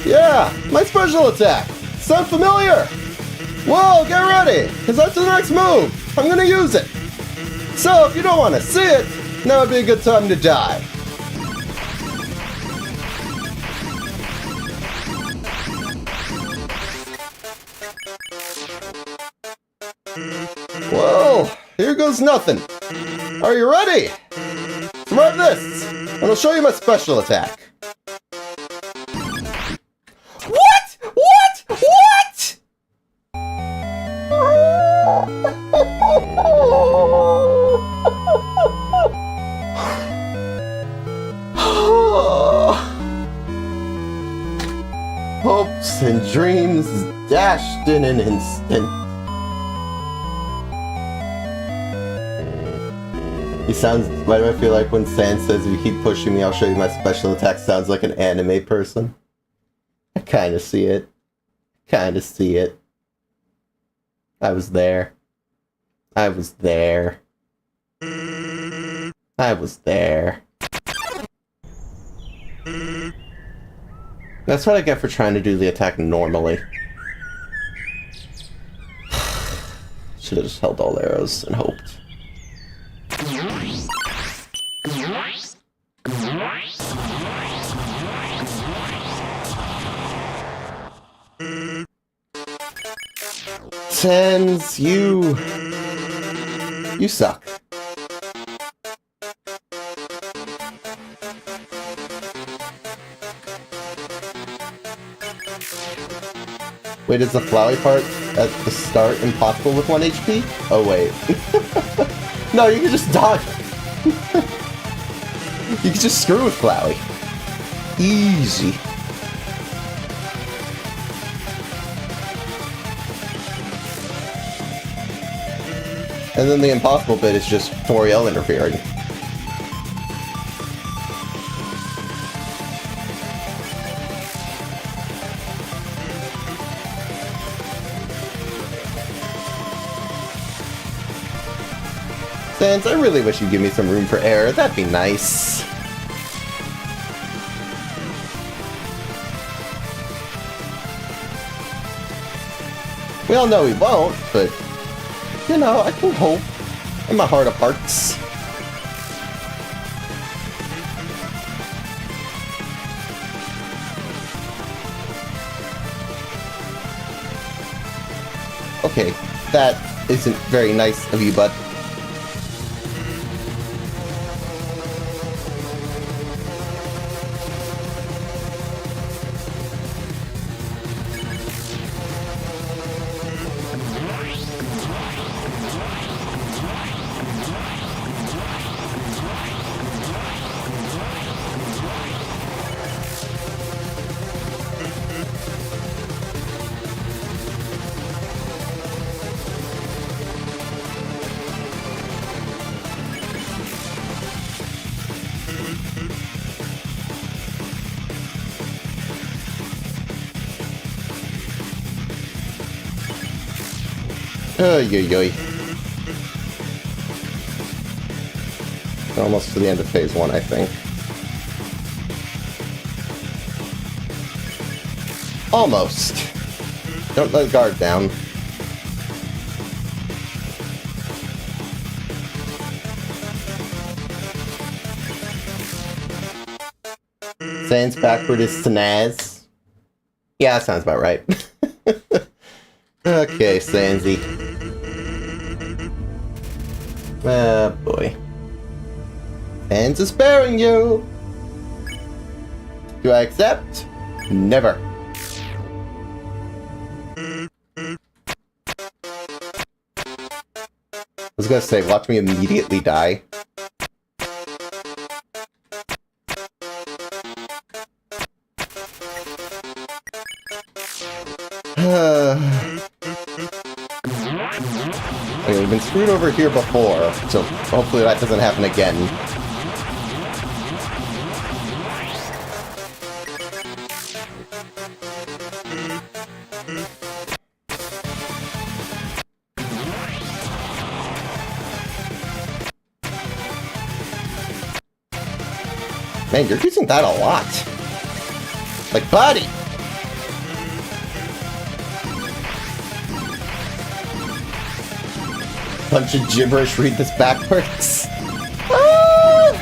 Yeah, my special attack! Sound familiar? Whoa, get ready, because that's the next move! I'm gonna use it! So, if you don't want to see it, now would be a good time to die. Well, here goes nothing. Are you ready? Survive this, and I'll show you my special attack. Oops. hopes and dreams dashed in an instant. He sounds... Why do I feel like when Sans says, if you keep pushing me, I'll show you my special attack, sounds like an anime person? I kinda see it. Kinda see it. I was there. I was there. I was there. That's what I get for trying to do the attack normally. Should have just held all arrows and hoped. Sans, you suck. Wait, is the flowy part at the start impossible with 1 HP? Oh, wait. No, you can just dodge. You can just screw with flowy. Easy. And then the impossible bit is just Toriel interfering. Sans, I really wish you'd give me some room for error. That'd be nice. We all know he won't, but... You know, I can hope in my heart of hearts. Okay, that isn't very nice of you, bud. Oy. Almost to the end of phase 1, I think. Almost. Don't let guard down. Sans backward is Snaz. Yeah, that sounds about right. Okay, Sansy. Ah, boy. Sans is sparing you! Do I accept? Never. I was gonna say, watch me immediately die. Okay, we've been screwed over here before, so hopefully that doesn't happen again. Man, you're using that a lot. Like, buddy! Bunch of gibberish, read this backwards. Ah!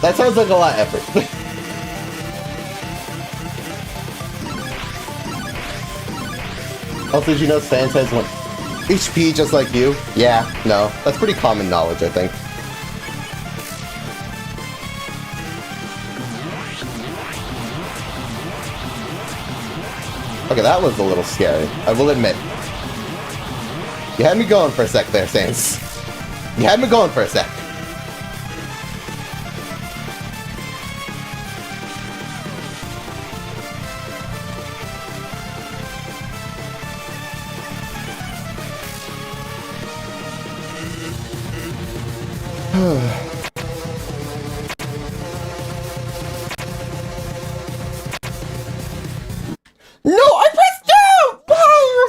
That sounds like a lot of effort. Also, did you know Sans has 1 HP just like you? Yeah, no. That's pretty common knowledge, I think. Okay, that was a little scary, I will admit. You had me going for a sec there, Sans. You had me going for a sec. No, I pressed down! Oh,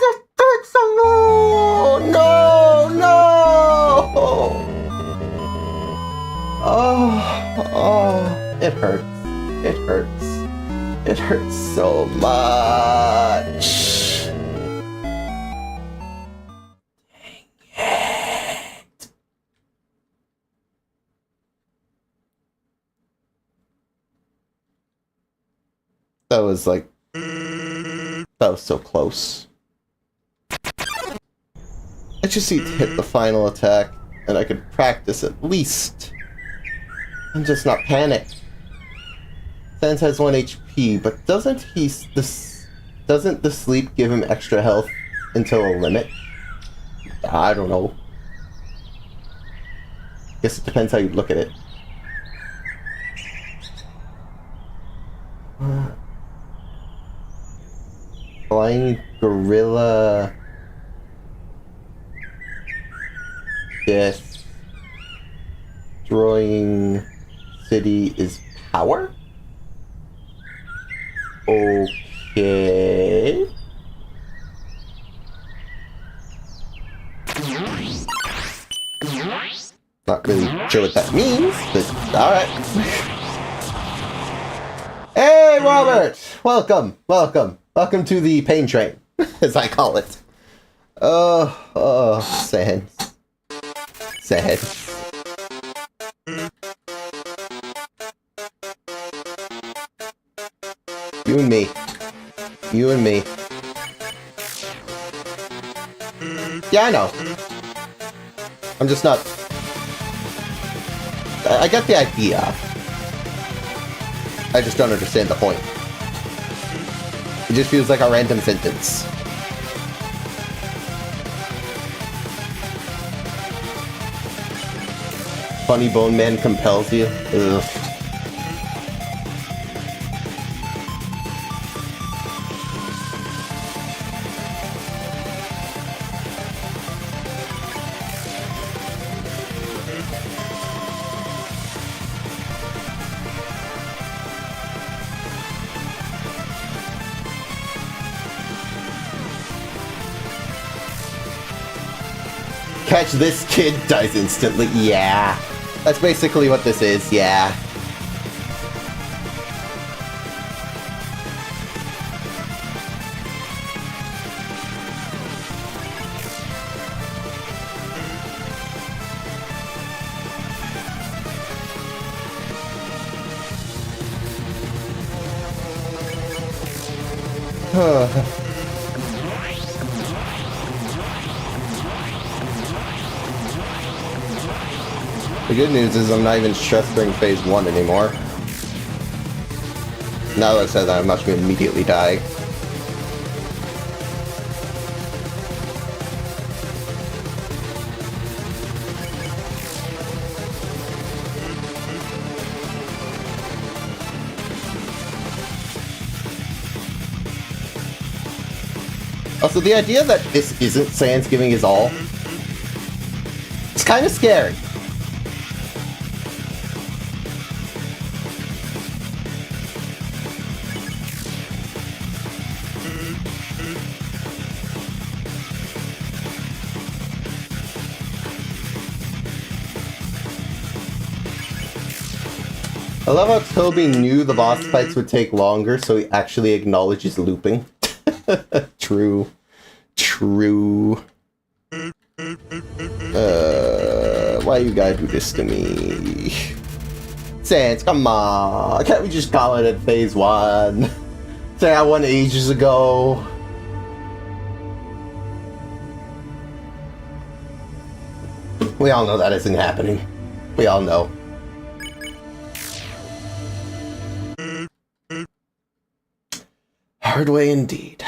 no! No! No! Oh, it hurts. It hurts. It hurts so much. Dang it. That was like... That was so close. I just need to hit the final attack, and I could practice at least. I'm just not panicked. Sans has 1 HP, but doesn't the sleep give him extra health until a limit? I don't know. Guess it depends how you look at it. Flying gorilla. Yes. Destroying city is power? Okay. Not really sure what that means, but alright. Hey, Robert! Welcome, welcome. Welcome to the pain train, as I call it. Sad. Sad. You and me. You and me. Yeah, I know. I'm just not... I get the idea. I just don't understand the point. It just feels like a random sentence. Funny Bone Man compels you? Ugh. Catch this kid, dies instantly. Yeah. That's basically what this is, yeah. The good news is I'm not even stressed during phase 1 anymore. Now that I said that, I'm not going to immediately die. Also, the idea that this isn't Sans giving his all, it's kind of scary. I love how Toby knew the boss fights would take longer, so he actually acknowledges looping. True. True. Why you gotta do this to me? Sans, come on. Can't we just call it at phase 1? Say I won ages ago. We all know that isn't happening. We all know. Hard way indeed.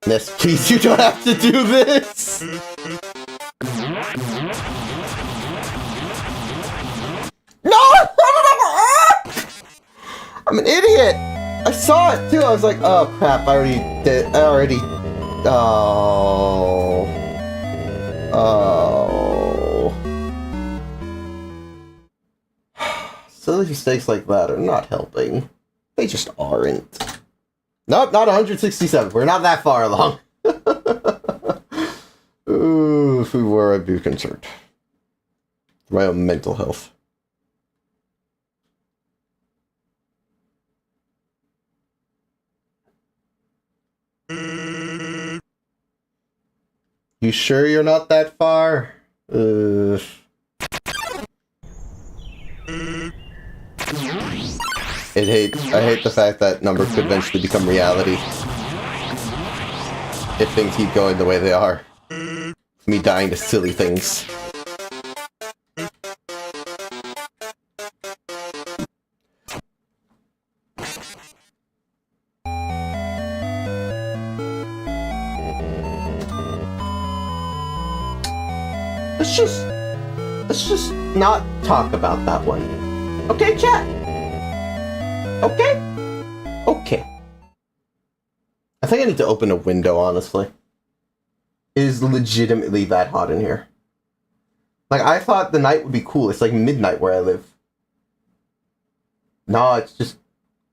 Ness, please, you don't have to do this! No! I'm an idiot! I saw it too! I was like, oh crap, I already did. Oh. Oh. Silly mistakes like that are not helping. They just aren't. Nope, not 167. We're not that far along. Ooh, if we were, I'd be concerned. For my own mental health. You sure you're not that far? I hate the fact that numbers could eventually become reality. If things keep going the way they are. Me dying to silly things. Let's just not talk about that one. Okay, chat? Okay? Okay. I think I need to open a window, honestly. It is legitimately that hot in here. Like, I thought the night would be cool. It's like midnight where I live. No, it's just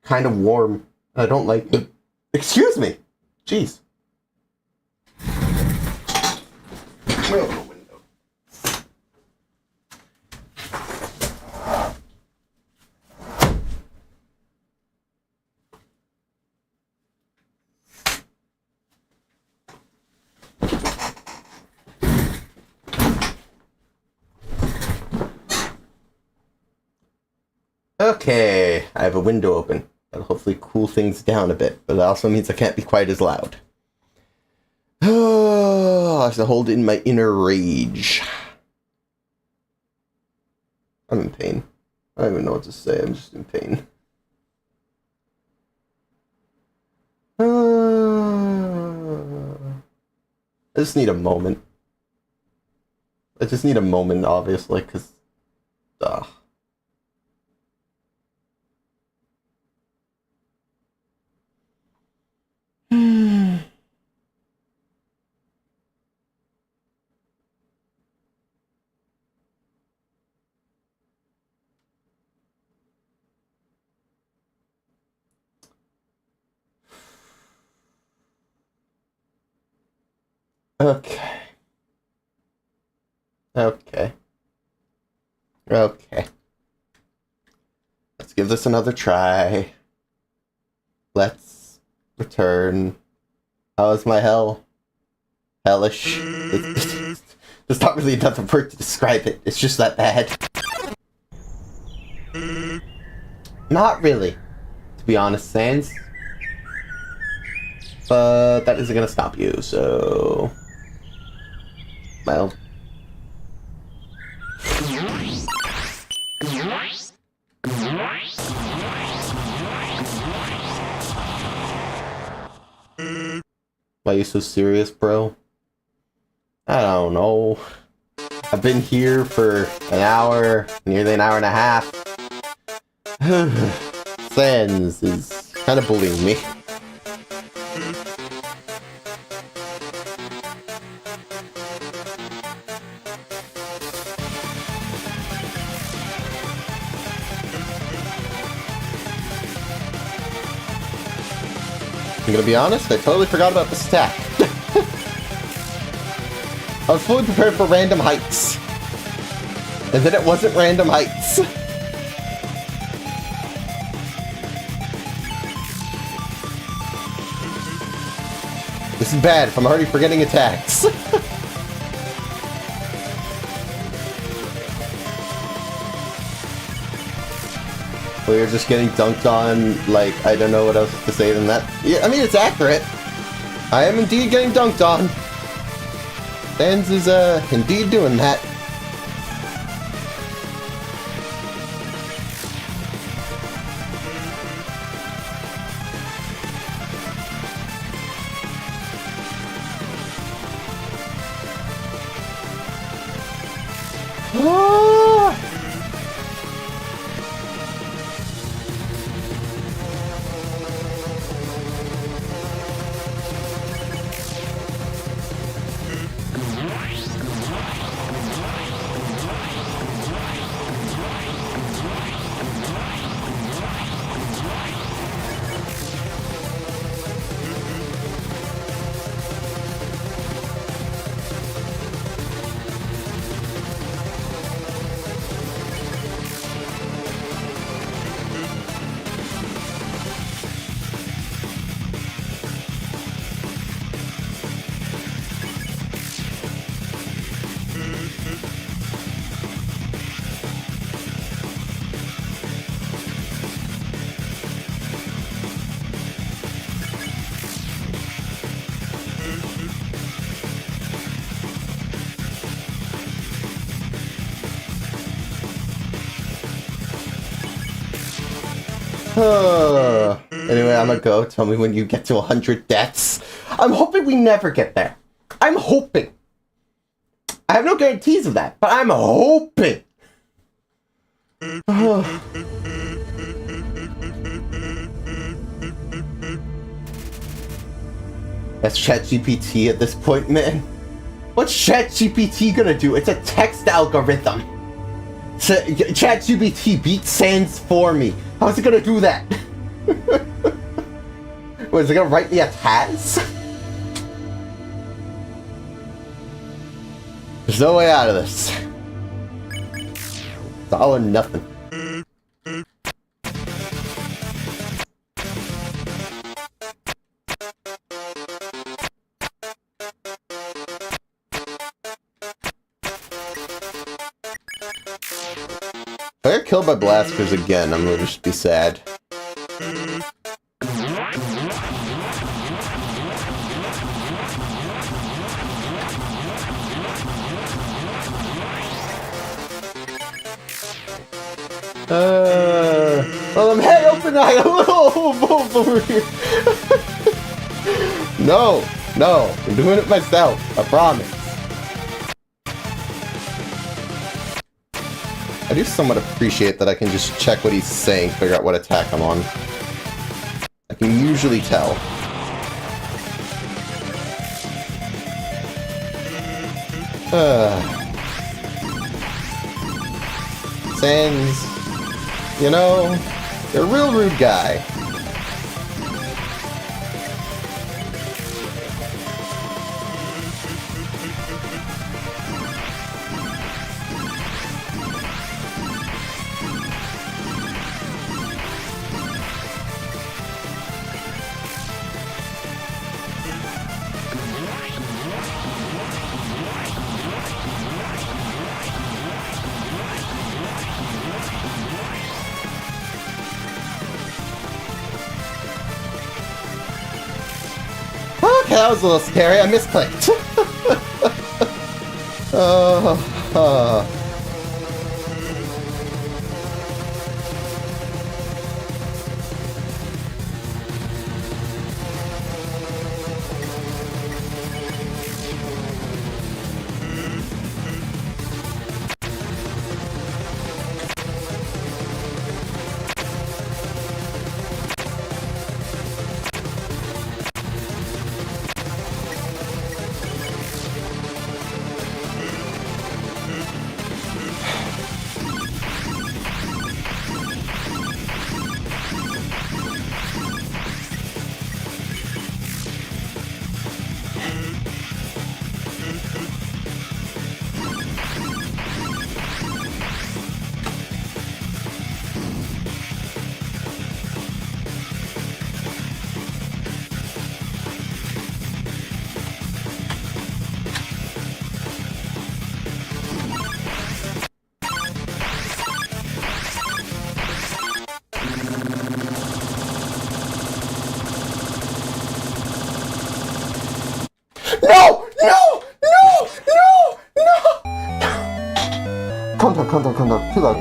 kind of warm. I don't like it. Excuse me! Jeez. We'll open a window. Okay, I have a window open. That'll hopefully cool things down a bit, but it also means I can't be quite as loud. Oh, I have to hold in my inner rage. I'm in pain. I don't even know what to say, I'm just in pain. I just need a moment. I just need a moment, obviously, because... Okay. Okay. Okay. Let's give this another try. Let's return. How is my hell? Hellish. There's not really another word to describe it. It's just that bad. Not really, to be honest, Sans. But that isn't gonna stop you, so... Well... Why are you so serious, bro? I don't know. I've been here for an hour, nearly an hour and a half. Sans is kind of bullying me. I'm gonna be honest, I totally forgot about this attack. I was fully prepared for random heights. And then it wasn't random heights. This is bad if I'm already forgetting attacks. We are just getting dunked on, like, I don't know what else to say than that. Yeah, I mean, it's accurate. I am indeed getting dunked on. Sans is, indeed doing that. Anyway, I'm gonna go. Tell me when you get to 100 deaths. I'm hoping we never get there. I'm hoping. I have no guarantees of that, but I'm hoping. That's ChatGPT at this point, man. What's ChatGPT gonna do? It's a text algorithm. ChatGPT beat Sans for me. How's it gonna do that? What, is it gonna write me a Taz? There's no way out of this. It's all or nothing. If I get killed by blasters again, I'm gonna just be sad. Well, I'm head open eye a little over here. No, I'm doing it myself. I promise. I do somewhat appreciate that I can just check what he's saying, figure out what attack I'm on. I can usually tell. Sans, you know, you're a real rude guy. Okay, that was a little scary. I misclicked. Calm down. Too loud.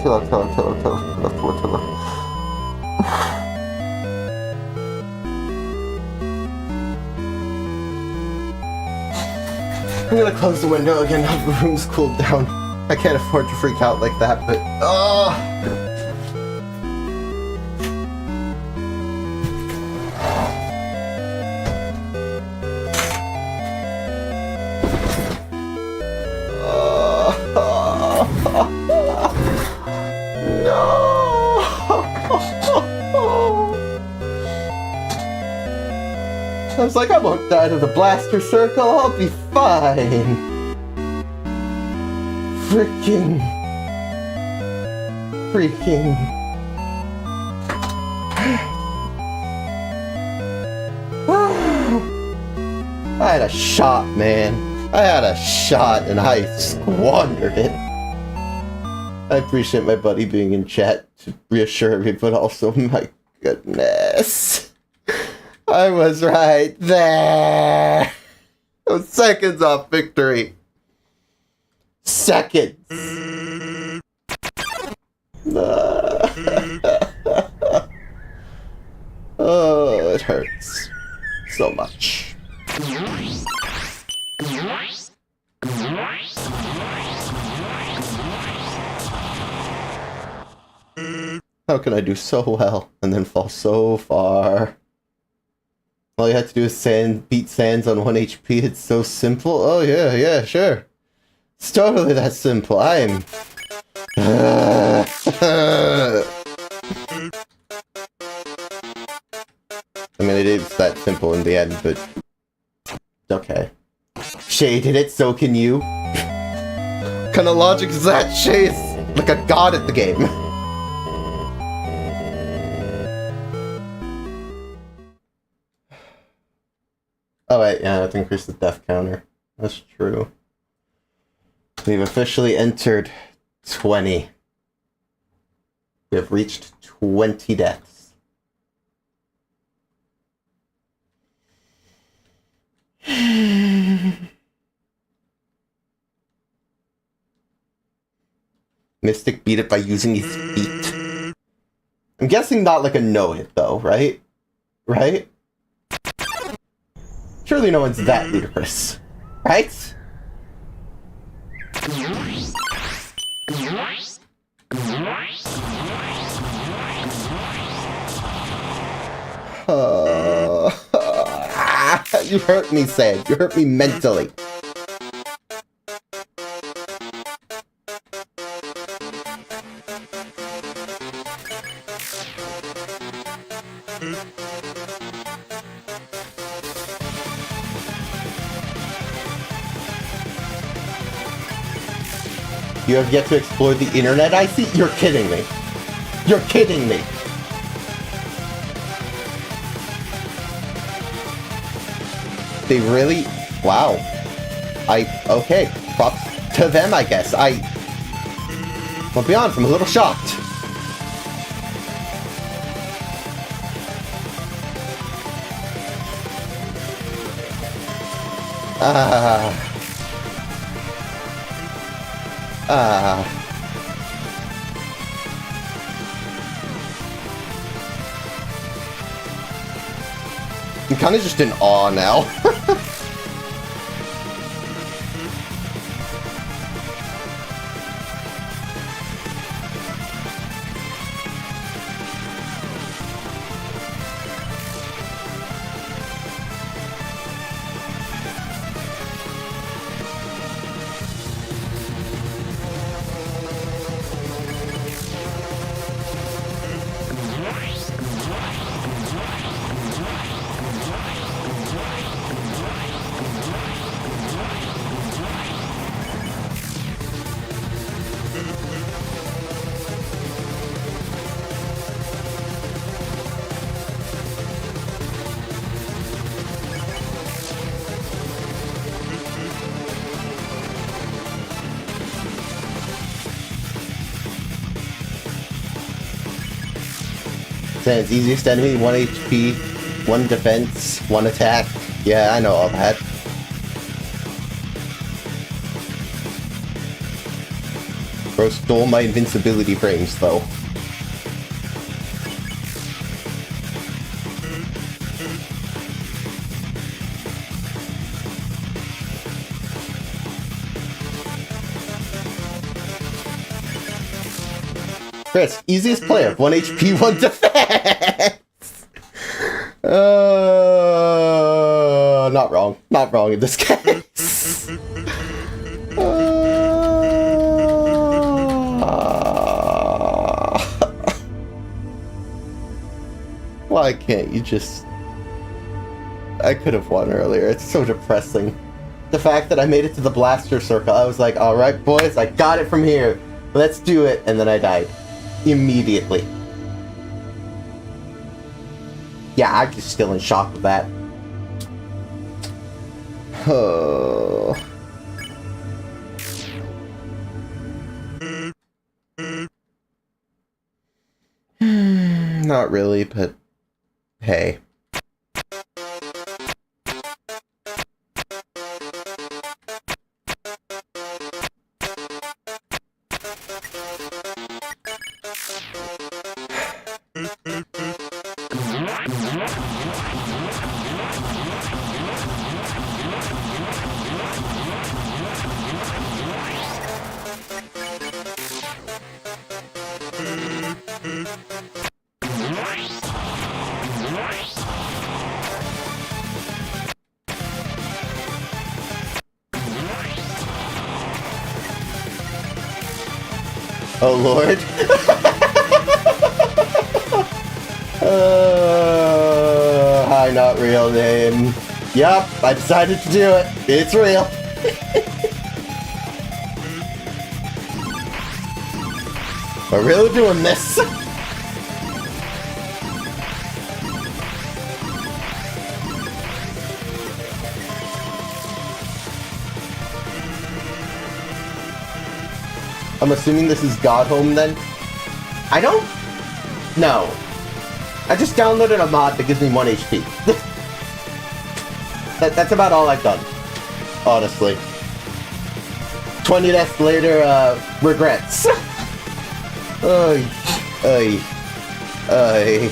I'm gonna close the window again now the room's cooled down. I can't afford to freak out like that, but I was like, I won't die to the blaster circle, I'll be fine. Freaking. I had a shot, man. I had a shot and I squandered it. I appreciate my buddy being in chat to reassure me, but also, my goodness. I was right there. I was seconds off victory. Seconds. hurts so much. How can I do so well and then fall so far? All you have to do is beat Sans on 1 HP. It's so simple. Oh yeah, sure. It's totally that simple. I'm... I mean, it is that simple in the end, but... Okay. Shay did it, so can you. What kind of logic is that? Shay is like a god at the game. Oh wait, yeah, I have to increase the death counter. That's true. We've officially entered 20. We have reached 20 deaths. Mystic beat it by using his feet. I'm guessing not like a no-hit though, right? Right? Surely no one's that ludicrous, right? You hurt me, Sad. You hurt me mentally. You have yet to explore the internet, I see? You're kidding me. You're kidding me. They really... Wow. Okay. Props to them, I guess. I'll be honest, I'm a little shocked. I'm kind of just in awe now. Sans, easiest enemy, 1 HP, 1 defense, 1 attack. Yeah, I know all that. Bro stole my invincibility frames, though. Chris, easiest player, 1 HP, 1 defense! Not wrong. Not wrong in this case. Why can't you just... I could have won earlier. It's so depressing. The fact that I made it to the blaster circle, I was like, alright boys, I got it from here. Let's do it. And then I died. Immediately. Yeah, I'm just still in shock with that. Oh. Not really, but hey. Oh lord. Hi, not real name. Yup, I decided to do it. It's real. We're really doing this. I'm assuming this is God Home then? I don't know. I just downloaded a mod that gives me 1 HP. That's about all I've done. Honestly. 20 deaths later, regrets. Oy. Oy. Oy.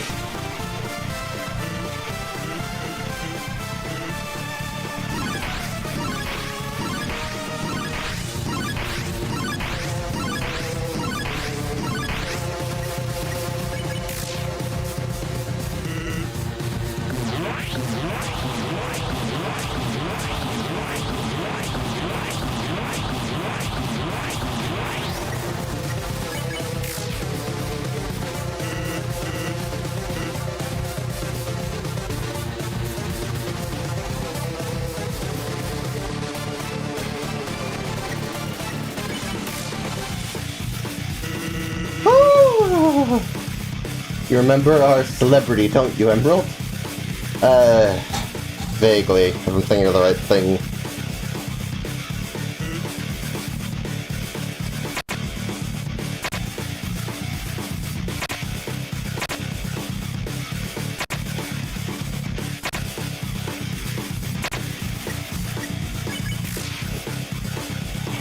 You remember our celebrity, don't you, Emerald? Vaguely. If I'm thinking of the right thing.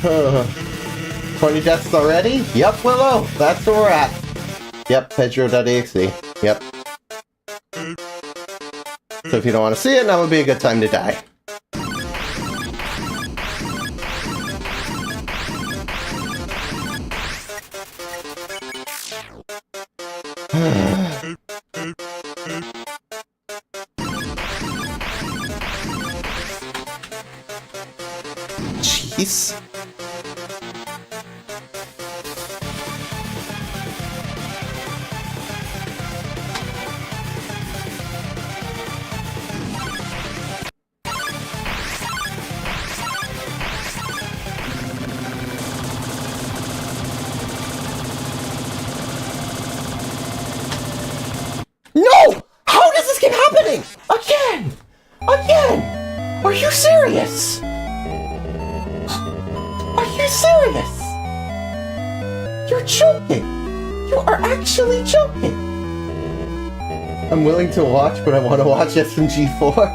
Huh. 20 deaths already? Yep, Willow. That's where we're at. Yep, Pedro.exe. Yep. So if you don't want to see it, now would be a good time to die. Jeez. No! How does this keep happening? Again! Again! Are you serious? Are you serious? You're joking! You are actually joking! I'm willing to watch, but I want to watch SMG4.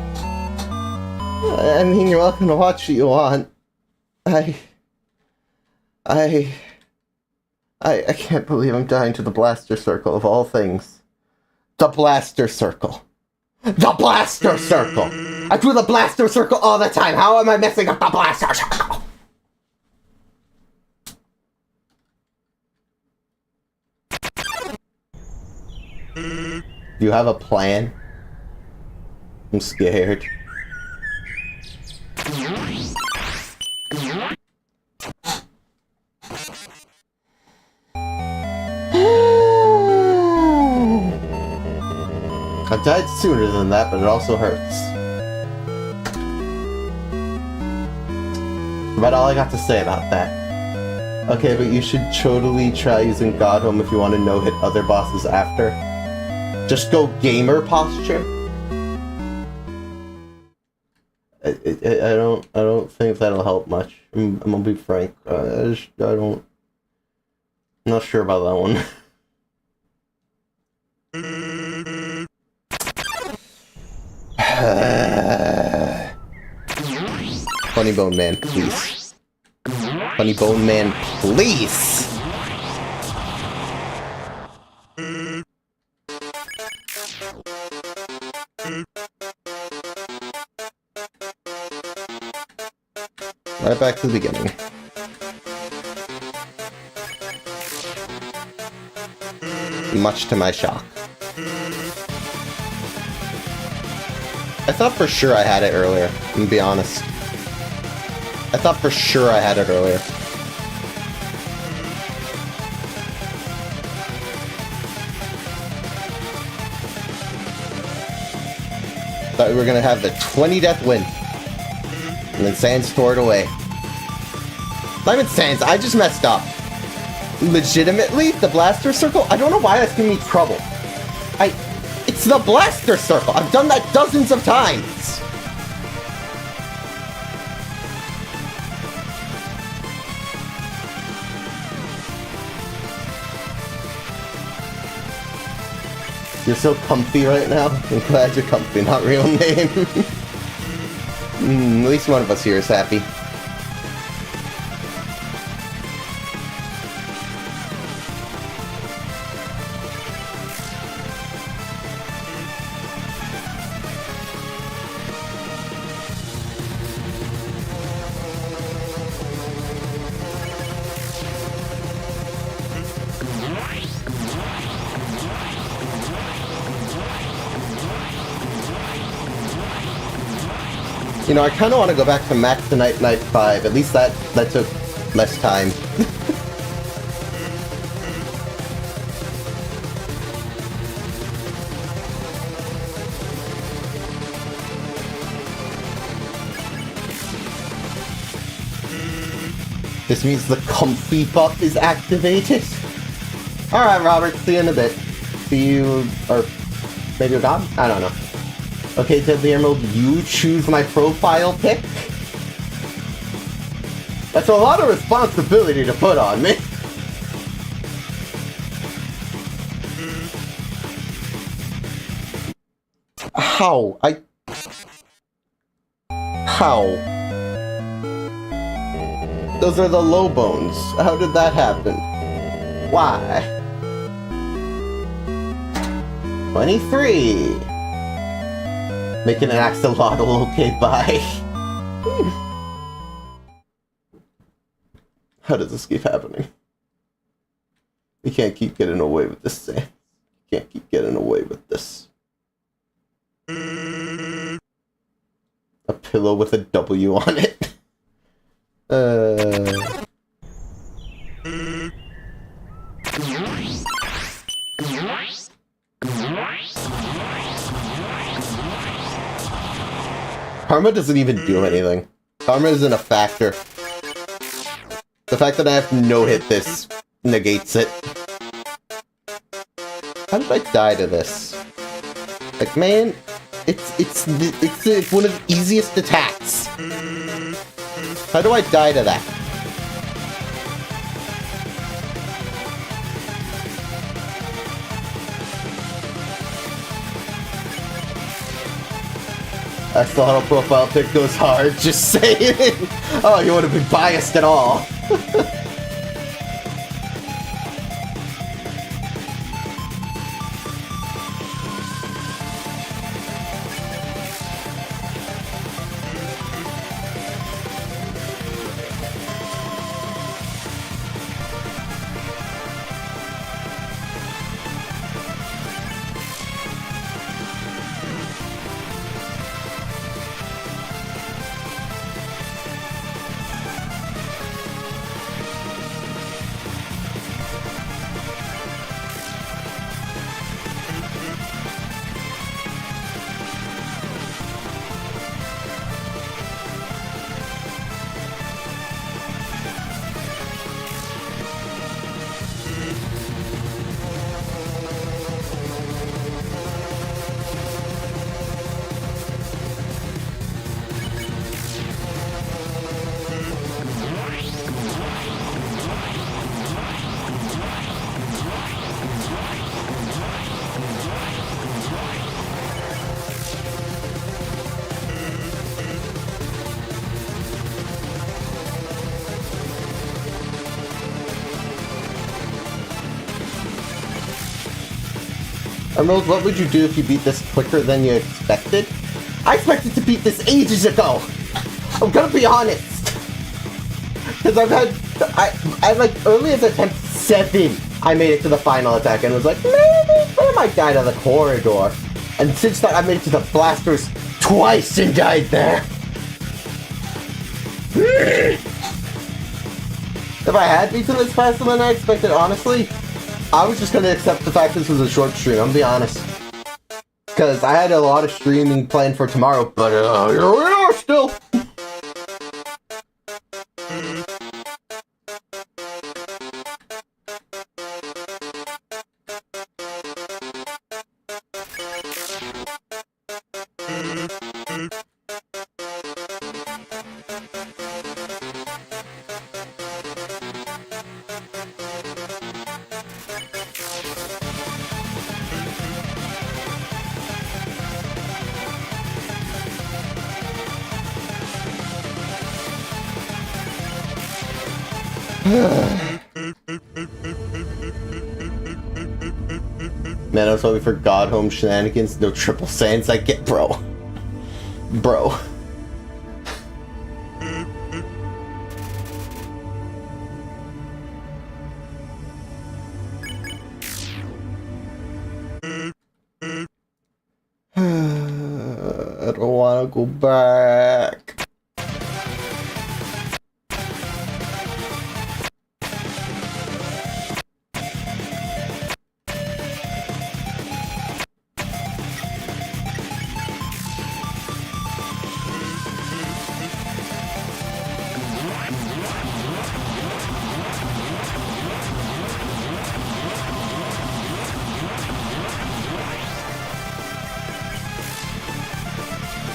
I mean, you're welcome to watch what you want. I can't believe I'm dying to the Blaster Circle of all things. The Blaster Circle. The Blaster Circle! I do the Blaster Circle all the time! How am I messing up the Blaster Circle? Do you have a plan? I'm scared. I died sooner than that, but it also hurts. About all I got to say about that. Okay, but you should totally try using God Home if you want to no-hit other bosses after. Just go gamer posture. I don't think that'll help much. I'm gonna be frank. I'm not sure about that one. Funny Bone Man, please. Funny Bone Man, please! Right back to the beginning. Much to my shock. I thought for sure I had it earlier, I'm gonna be honest. I thought for sure I had it earlier. Thought we were gonna have the 20 death win. And then Sans tore it away. Not even Sans, I just messed up. Legitimately, the blaster circle? I don't know why that's giving me trouble. It's the blaster circle! I've done that dozens of times! You're so comfy right now. I'm glad you're comfy, not real name. At least one of us here is happy. You know, I kind of want to go back to Max the Night 5. At least that took less time. This means the comfy buff is activated. Alright, Robert, see you in a bit. See you, or maybe you're gone? I don't know. Okay, Deadly Emerald, you choose my profile pic? That's a lot of responsibility to put on me. How? How? Those are the low bones. How did that happen? Why? 23! Making an axolotl, okay, bye. How does this keep happening? We can't keep getting away with this, Sam. Can't keep getting away with this. A pillow with a W on it. Karma doesn't even do anything. Karma isn't a factor. The fact that I have to no-hit this negates it. How did I die to this? Like, man, it's one of the easiest attacks. How do I die to that? Axolotl profile pic goes hard, just saying. Oh, you wouldn't be biased at all. Emerald, what would you do if you beat this quicker than you expected? I expected to beat this ages ago! I'm gonna be honest! Because I like, early as attempt 7, I made it to the final attack and was like, maybe I might die to the corridor. And since that, I made it to the blasters twice and died there! If I had beaten this faster than I expected, honestly, I was just gonna accept the fact this was a short stream, I'm gonna be honest. because I had a lot of streaming planned for tomorrow, but here we are still. Man, I was hoping for God Home shenanigans, no triple sands. I get, bro. Bro. I don't want to go back.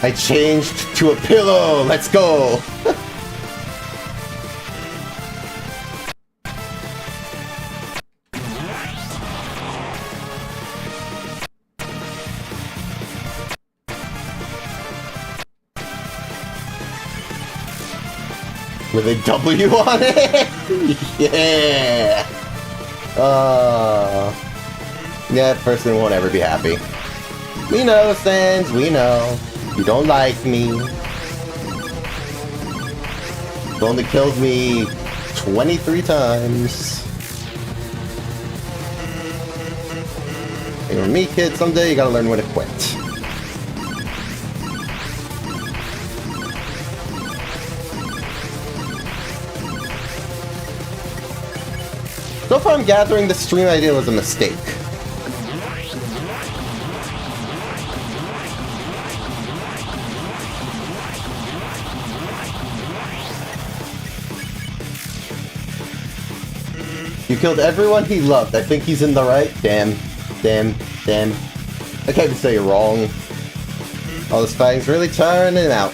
I changed to a pillow. Let's go. With a W on it? Yeah. Yeah, that person won't ever be happy. We know, Sans, we know. You don't like me. It only killed me 23 times. You're me, kid. Someday you gotta learn when to quit. So far I'm gathering the stream idea was a mistake. You killed everyone he loved. I think he's in the right. Damn. Damn. Damn. I can't even say you're wrong. All this fighting's really tiring him out.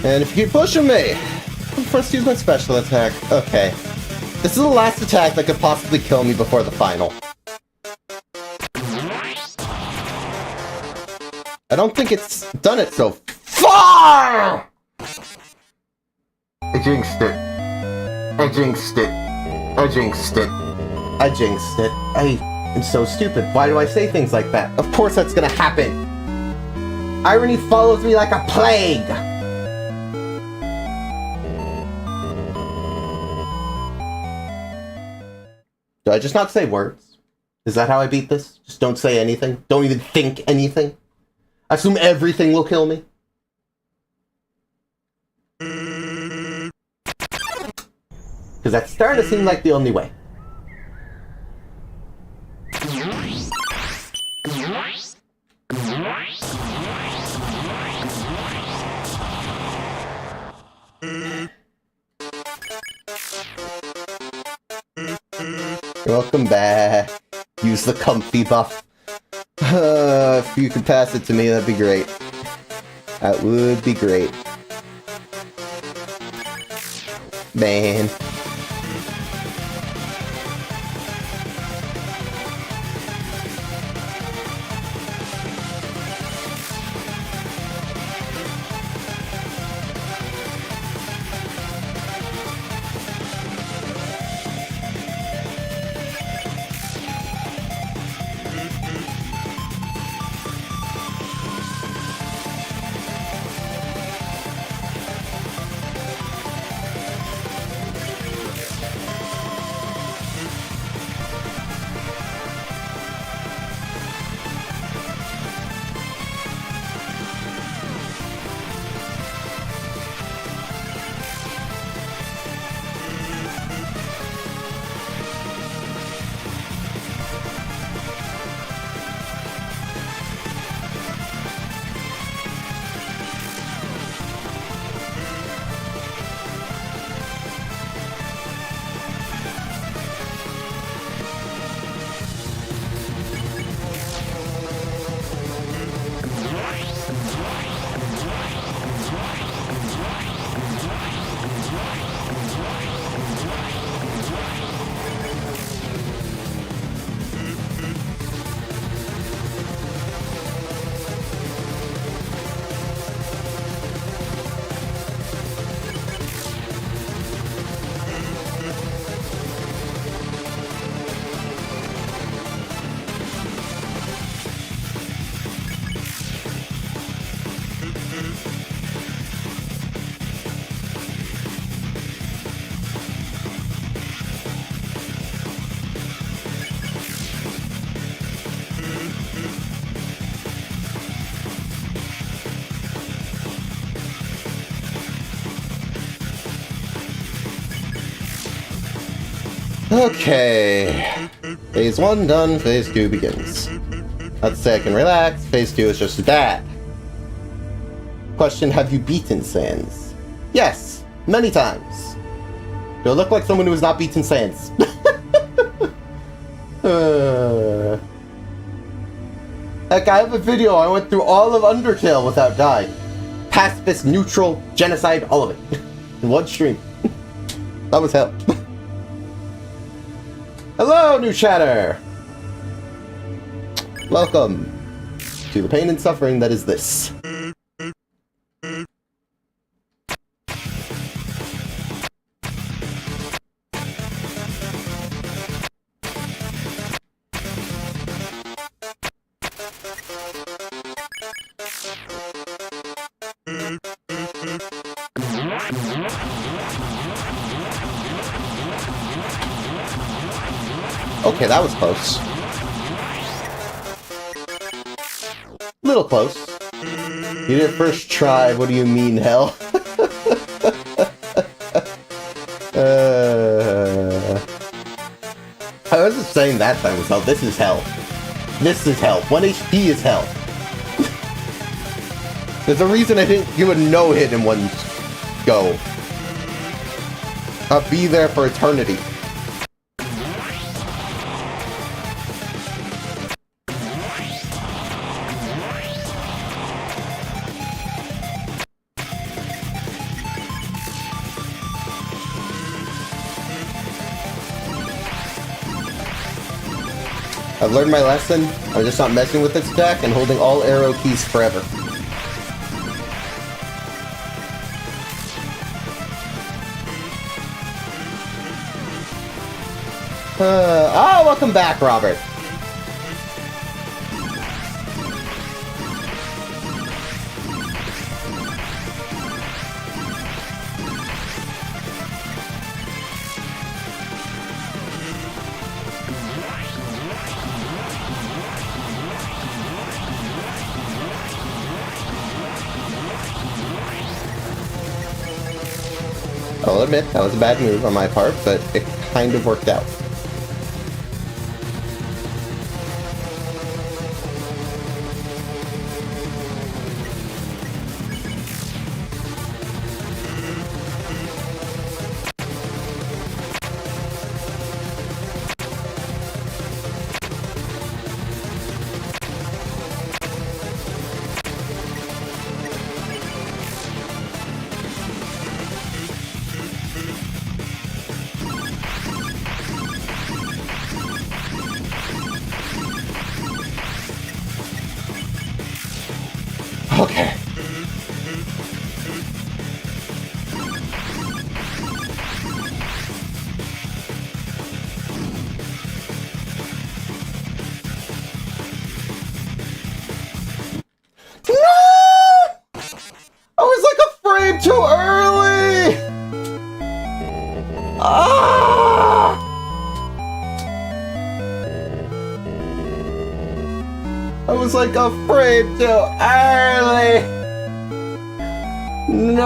And if you keep pushing me, I'm first use my special attack. Okay. This is the last attack that could possibly kill me before the final. I don't think it's done it so far! I jinxed it. I jinxed it. I jinxed it. I jinxed it. I am so stupid. Why do I say things like that? Of course that's gonna happen. Irony follows me like a plague. Do I just not say words? Is that how I beat this? Just don't say anything? Don't even think anything? I assume everything will kill me? Because that's starting to seem like the only way. Welcome back. Use the comfy buff. If you could pass it to me, that'd be great. That would be great. Man. Okay. Phase 1 done, Phase 2 begins. Not to say I can relax, Phase 2 is just as bad. Question, have you beaten Sans? Yes, many times. Do I look like someone who has not beaten Sans? Heck, I have a video. I went through all of Undertale without dying. Pacifist, neutral, genocide, all of it. In one stream. That was hell. Hello, new chatter! Welcome to the pain and suffering that is this. Okay, that was close. Little close. You did it first try, what do you mean, hell? I wasn't saying that time was hell, this is hell. This is hell. 1 HP is hell. There's a reason I didn't do a no-hit in one go. I'll be there for eternity. I've learned my lesson. I'm just not messing with this attack and holding all arrow keys forever. Welcome back, Robert. I'll admit, that was a bad move on my part, but it kind of worked out. Okay. No! I was like a frame too early! Ah! I was like a frame too early! No!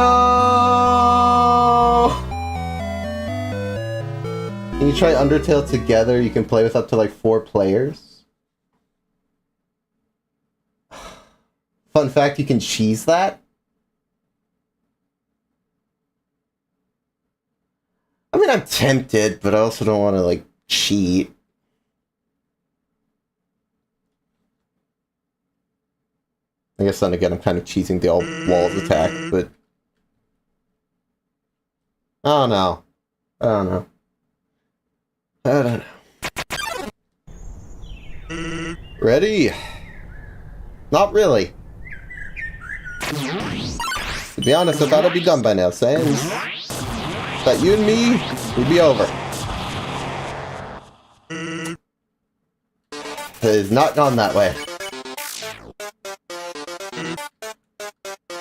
Can you try Undertale together? You can play with up to like 4 players. Fun fact, you can cheese that. I mean, I'm tempted, but I also don't want to like cheat. I guess then again, I'm kind of cheesing the all walls attack, but I don't know. I don't know. I don't know. Ready? Not really. To be honest, I thought I'd be done by now, Sans. But you and me, we'd be over. It has not gone that way.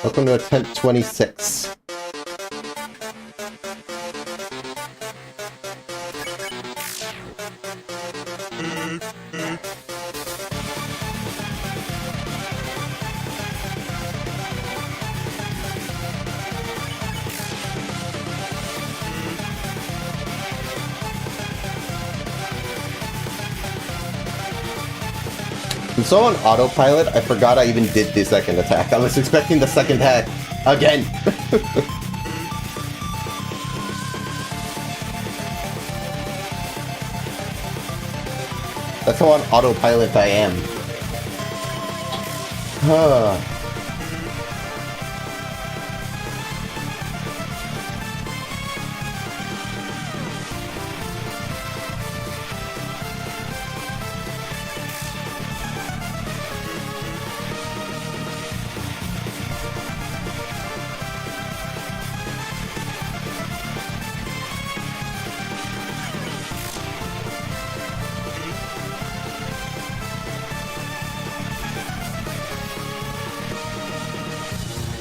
Welcome to attempt 26. I'm so on autopilot, I forgot I even did the second attack. I was expecting the second attack again. That's how on autopilot I am.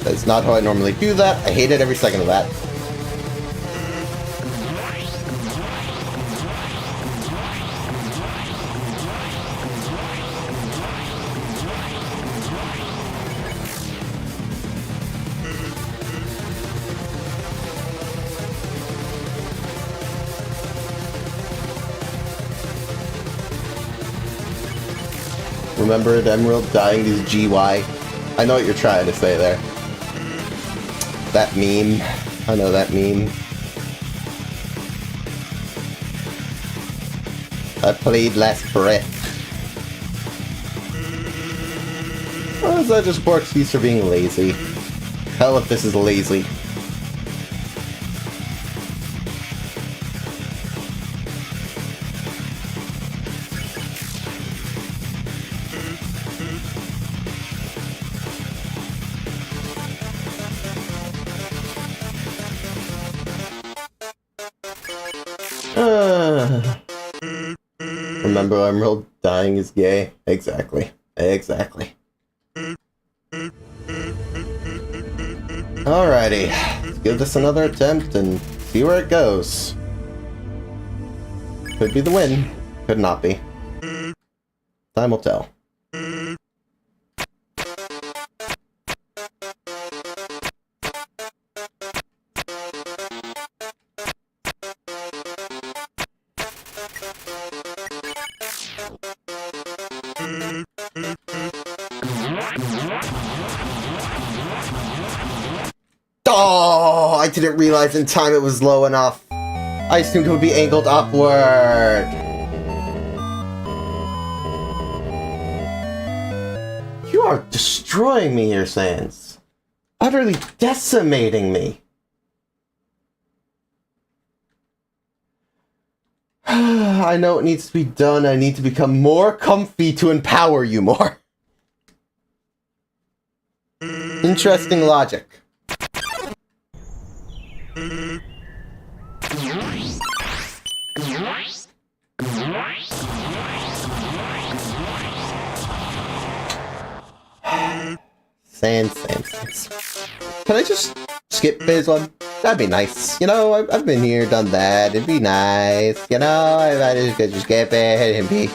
That's not how I normally do that. I hated every second of that. Remember the Emerald dying is GY? I know what you're trying to say there. That meme. I know that meme. I played last breath. Or is that just poor excuse for being lazy? Hell if this is lazy. Remember Emerald dying is gay? Exactly. Exactly. Alrighty. Let's give this another attempt and see where it goes. Could be the win. Could not be. Time will tell. Oh, I didn't realize in time it was low enough. I assumed it would be angled upward. You are destroying me here, Sans. Utterly decimating me. I know it needs to be done. I need to become more comfy to empower you more. Interesting logic. Sans. Can I just skip phase one? That'd be nice. You know, I've been here, done that. It'd be nice. You know, I just could just skip it and be...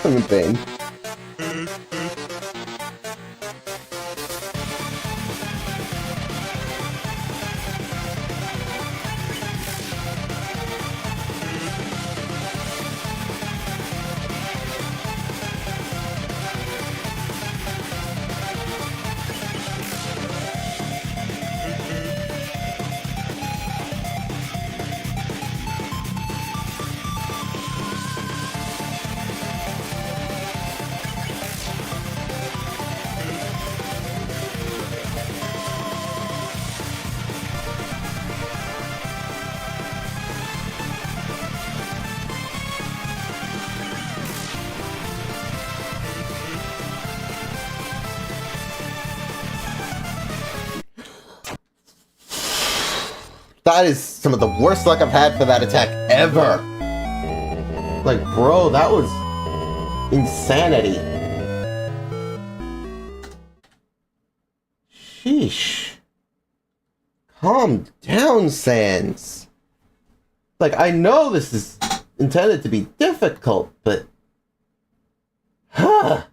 I'm in pain. That is some of the worst luck I've had for that attack ever. Like, bro, that was insanity. Sheesh. Calm down, Sans. Like, I know this is intended to be difficult, but... Huh.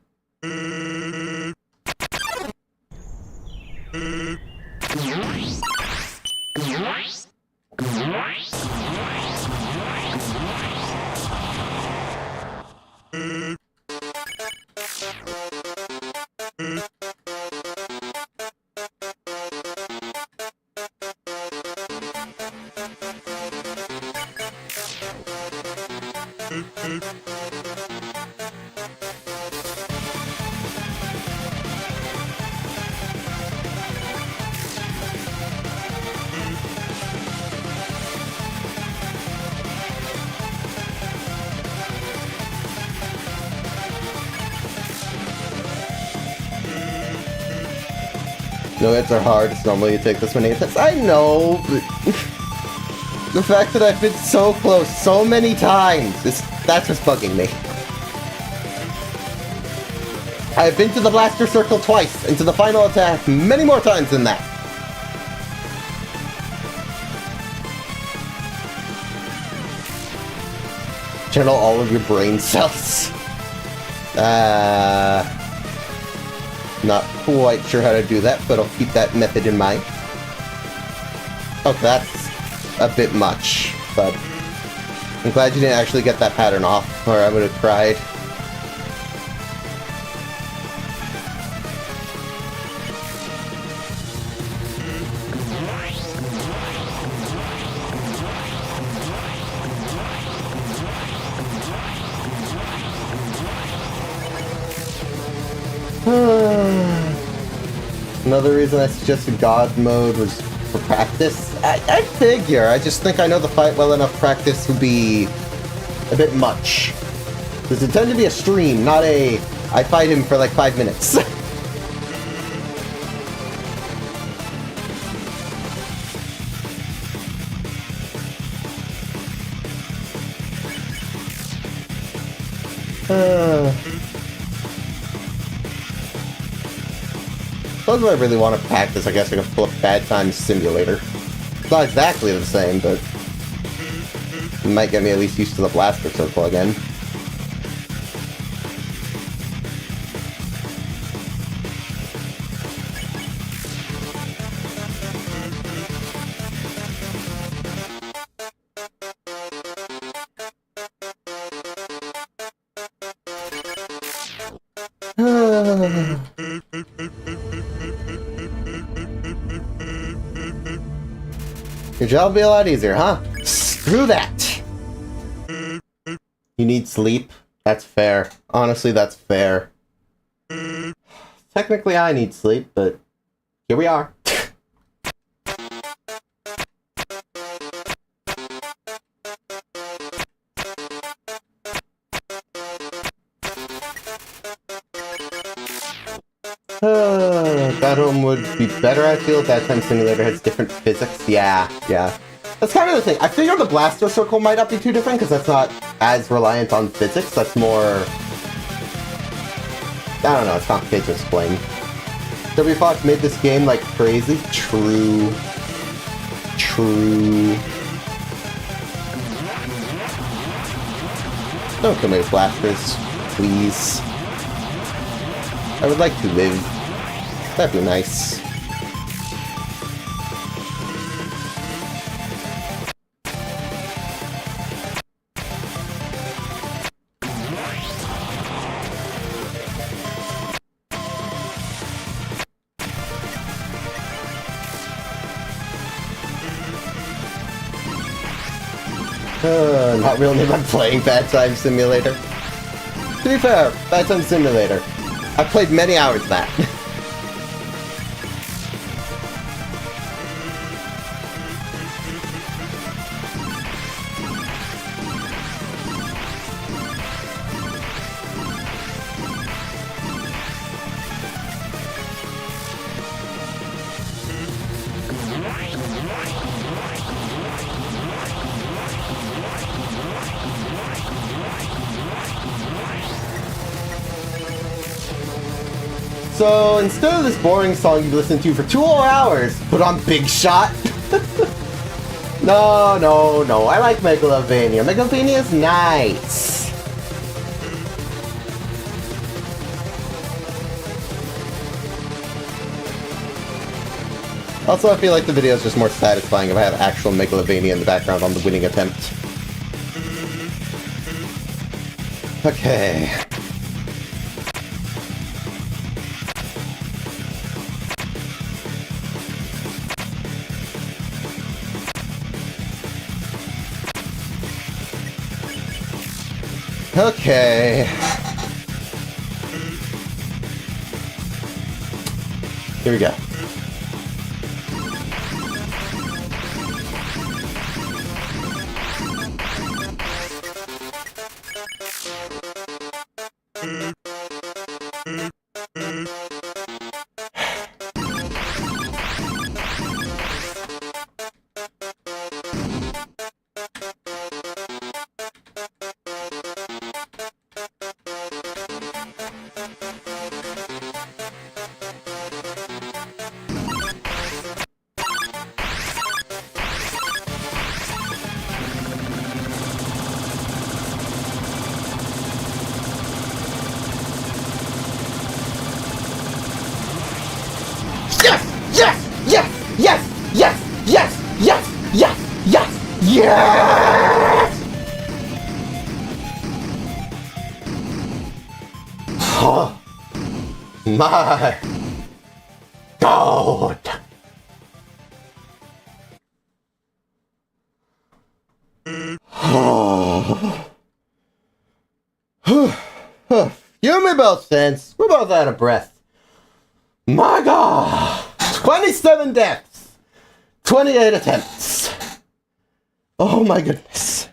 No hits are hard, it's normally you take this many hits. I know, but the fact that I've been so close so many times, that's what's bugging me. I've been to the blaster circle twice, and to the final attack many more times than that. Channel all of your brain cells. Not quite sure how to do that, but I'll keep that method in mind. Oh, that's a bit much, but I'm glad you didn't actually get that pattern off, or I would have cried. Another reason I suggested God mode was for practice. I figure. I just think I know the fight well enough. Practice would be a bit much. This intended to be a stream, not a I fight him for like 5 minutes. Suppose if I really want to practice, I guess I could pull up Bad Times Simulator. It's not exactly the same, but it might get me at least used to the blaster circle again. Your job will be a lot easier, huh? Screw that! You need sleep? That's fair. Honestly, that's fair. Technically, I need sleep, but here we are. Battle would be better, I feel. That time Simulator has different physics. Yeah. That's kind of the thing. I figure the blaster circle might not be too different, because that's not as reliant on physics. That's more... I don't know, it's complicated to explain. Toby Fox made this game like crazy. True. Don't kill me with blasters, please. I would like to live. That'd be nice. Not really, I'm playing Bad Time Simulator. To be fair, Bad Time Simulator. I've played many hours of that. So, instead of this boring song you've listened to for 2 whole hours, put on Big Shot. No, I like Megalovania. Megalovania is nice. Also, I feel like the video is just more satisfying if I have actual Megalovania in the background on the winning attempt. Okay. Okay. Here we go. Yes! Oh my God! You and me both, Sense. We're both out of breath. My God! 27 deaths! 28 attempts! Oh my goodness.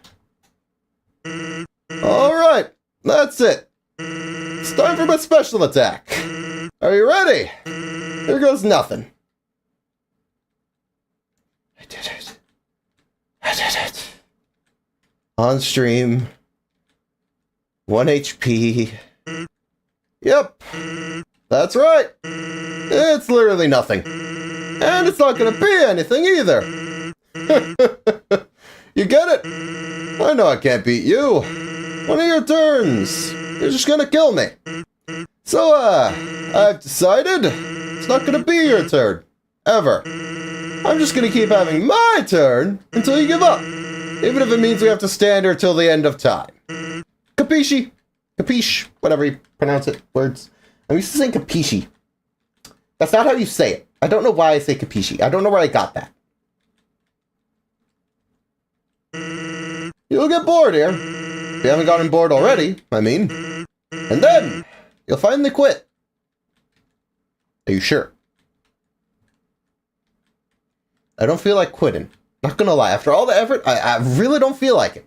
Alright, that's it. It's time for my special attack. Are you ready? Here goes nothing. I did it. I did it. On stream. 1 HP. Yep. That's right. It's literally nothing. And it's not gonna be anything either. You get it? I know I can't beat you. One of your turns. You're just gonna kill me. So, I've decided it's not gonna be your turn. Ever. I'm just gonna keep having my turn until you give up. Even if it means we have to stand here till the end of time. Capisci? Capiche? Whatever you pronounce it. Words. I'm used to saying capisci. That's not how you say it. I don't know why I say capisci. I don't know where I got that. You'll get bored here. If you haven't gotten bored already, I mean. And then, you'll finally quit. Are you sure? I don't feel like quitting. Not gonna lie, after all the effort, I really don't feel like it.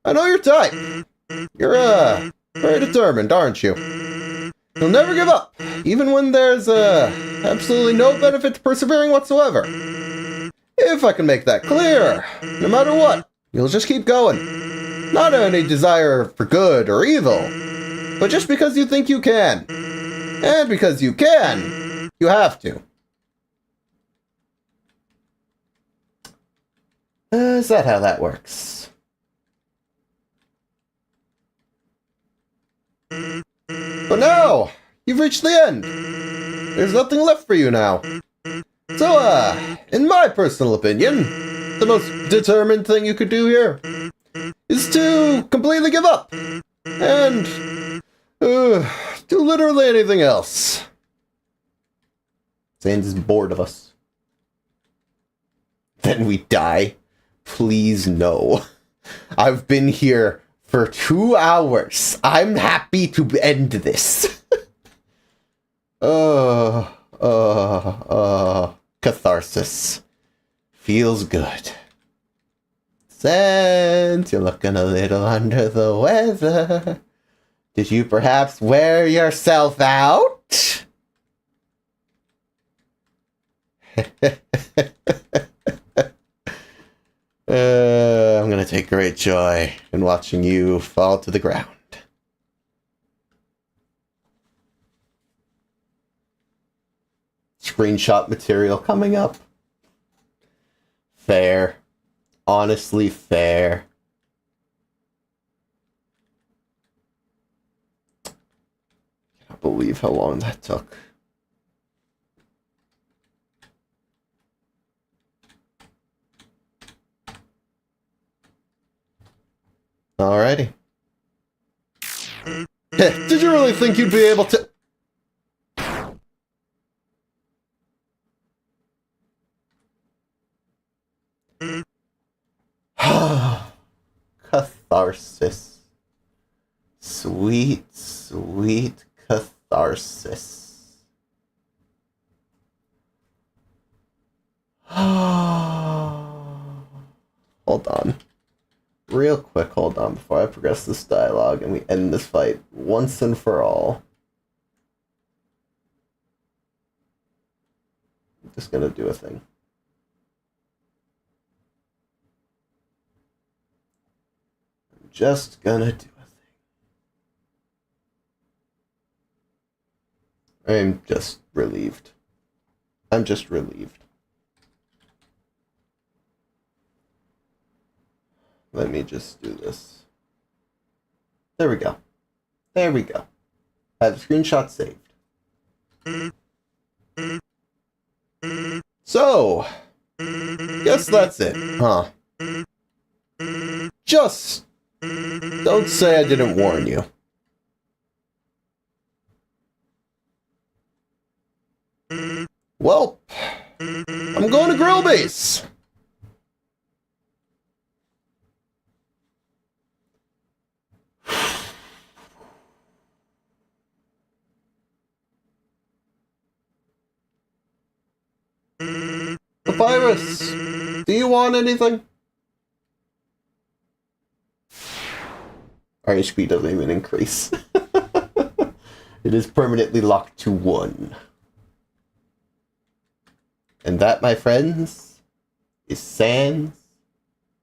I know your type. You're, very determined, aren't you? You'll never give up, even when there's, absolutely no benefit to persevering whatsoever. If I can make that clear, no matter what, you'll just keep going. Not any desire for good or evil, but just because you think you can. And because you can, you have to. Is that how that works? But now, you've reached the end. There's nothing left for you now. So, in my personal opinion, the most determined thing you could do here is to completely give up. And, do literally anything else. Sans is bored of us. Then we die. Please no. I've been here for 2 hours. I'm happy to end this. Catharsis. Feels good. Since you're looking a little under the weather, did you perhaps wear yourself out? I'm gonna take great joy in watching you fall to the ground. Screenshot material coming up. Fair. Honestly fair. Can't believe how long that took. Alrighty. Did you really think you'd be able to... Catharsis. sweet, sweet catharsis. Hold on. Real quick, hold on before I progress this dialogue and we end this fight once and for all. I'm just gonna do a thing. I'm just gonna do a thing. I'm just relieved. I'm just relieved. Let me just do this. There we go. There we go. I have the screenshot saved. So, guess that's it, huh? Just don't say I didn't warn you. Well, I'm going to Grill Base. Papyrus, do you want anything? Our HP doesn't even increase. It is permanently locked to 1. And that, my friends, is Sans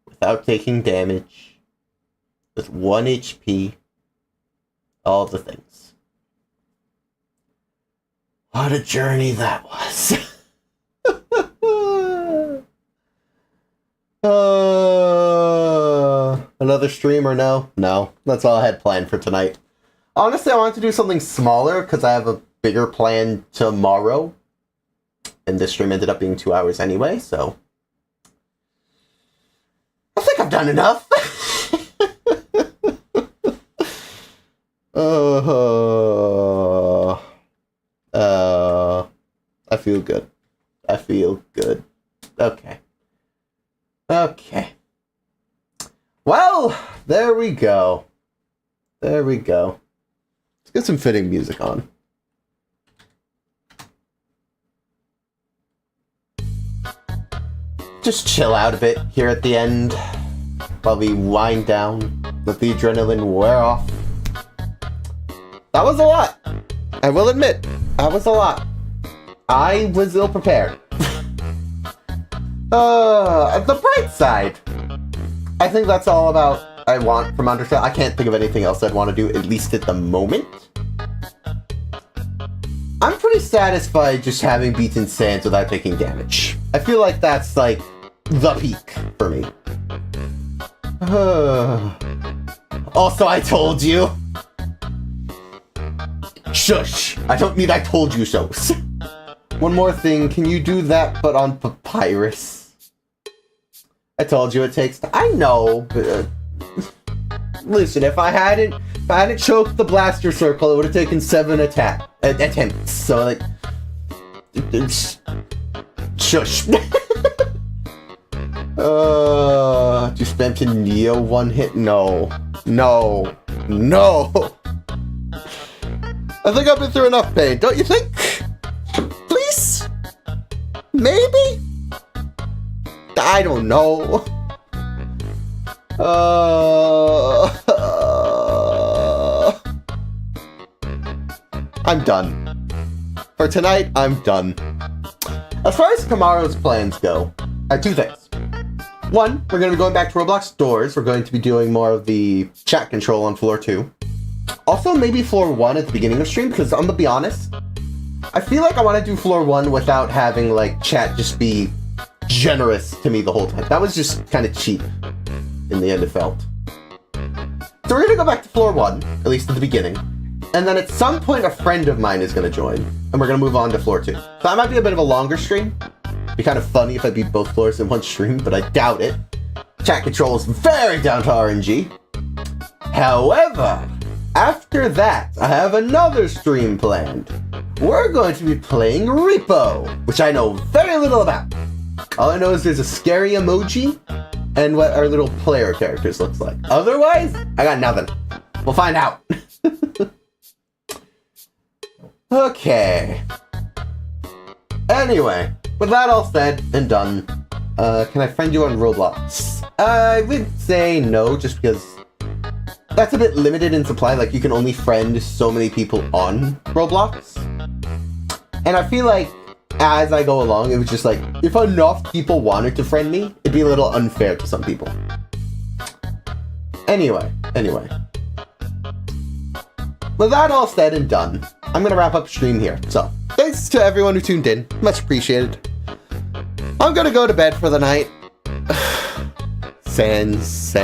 without taking damage, with 1 HP, all the things. What a journey that was. Another stream or no? No. That's all I had planned for tonight. Honestly, I wanted to do something smaller because I have a bigger plan tomorrow. And this stream ended up being 2 hours anyway, so I think I've done enough. I feel good. I feel good. Okay. Okay. Well, there we go. There we go. Let's get some fitting music on. Just chill out a bit here at the end while we wind down, let the adrenaline wear off. That was a lot. I will admit, that was a lot. I was ill prepared. The bright side. I think that's all about I want from Undertale. I can't think of anything else I'd want to do, at least at the moment. I'm pretty satisfied just having beaten Sans without taking damage. I feel like that's, like, the peak for me. Also, I told you. Shush. I don't need I told you so. One more thing. Can you do that, but on Papyrus? I told you it takes time. I know. Listen, if I hadn't choked the blaster circle, it would have taken 7 attempts. So, like, shush. You spent a Neo one hit? No. No. No. I think I've been through enough pain, don't you think? Please? Maybe? I don't know. I'm done. For tonight, I'm done. As far as tomorrow's plans go, I have 2 things. One, we're going to be going back to Roblox Doors. We're going to be doing more of the chat control on floor 2. Also, maybe floor 1 at the beginning of stream, because I'm going to be honest, I feel like I want to do floor 1 without having, like, chat just be generous to me the whole time. That was just kind of cheap in the end, it felt. So we're going to go back to floor 1, at least at the beginning. And then at some point, a friend of mine is going to join, and we're going to move on to floor 2. So that might be a bit of a longer stream. It'd be kind of funny if I beat both floors in one stream, but I doubt it. Chat control is very down to RNG. However, after that, I have another stream planned. We're going to be playing Repo, which I know very little about. All I know is there's a scary emoji and what our little player characters looks like. Otherwise, I got nothing. We'll find out. Okay. Anyway, with that all said and done, can I friend you on Roblox? I would say no, just because that's a bit limited in supply. Like, you can only friend so many people on Roblox. And I feel like as I go along, it was just like, if enough people wanted to friend me, it'd be a little unfair to some people. Anyway. With that all said and done, I'm gonna wrap up the stream here. So, thanks to everyone who tuned in. Much appreciated. I'm gonna go to bed for the night. Sans.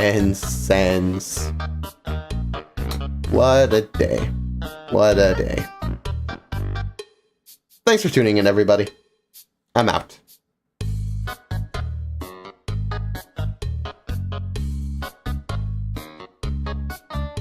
What a day. What a day. Thanks for tuning in, everybody. I'm out.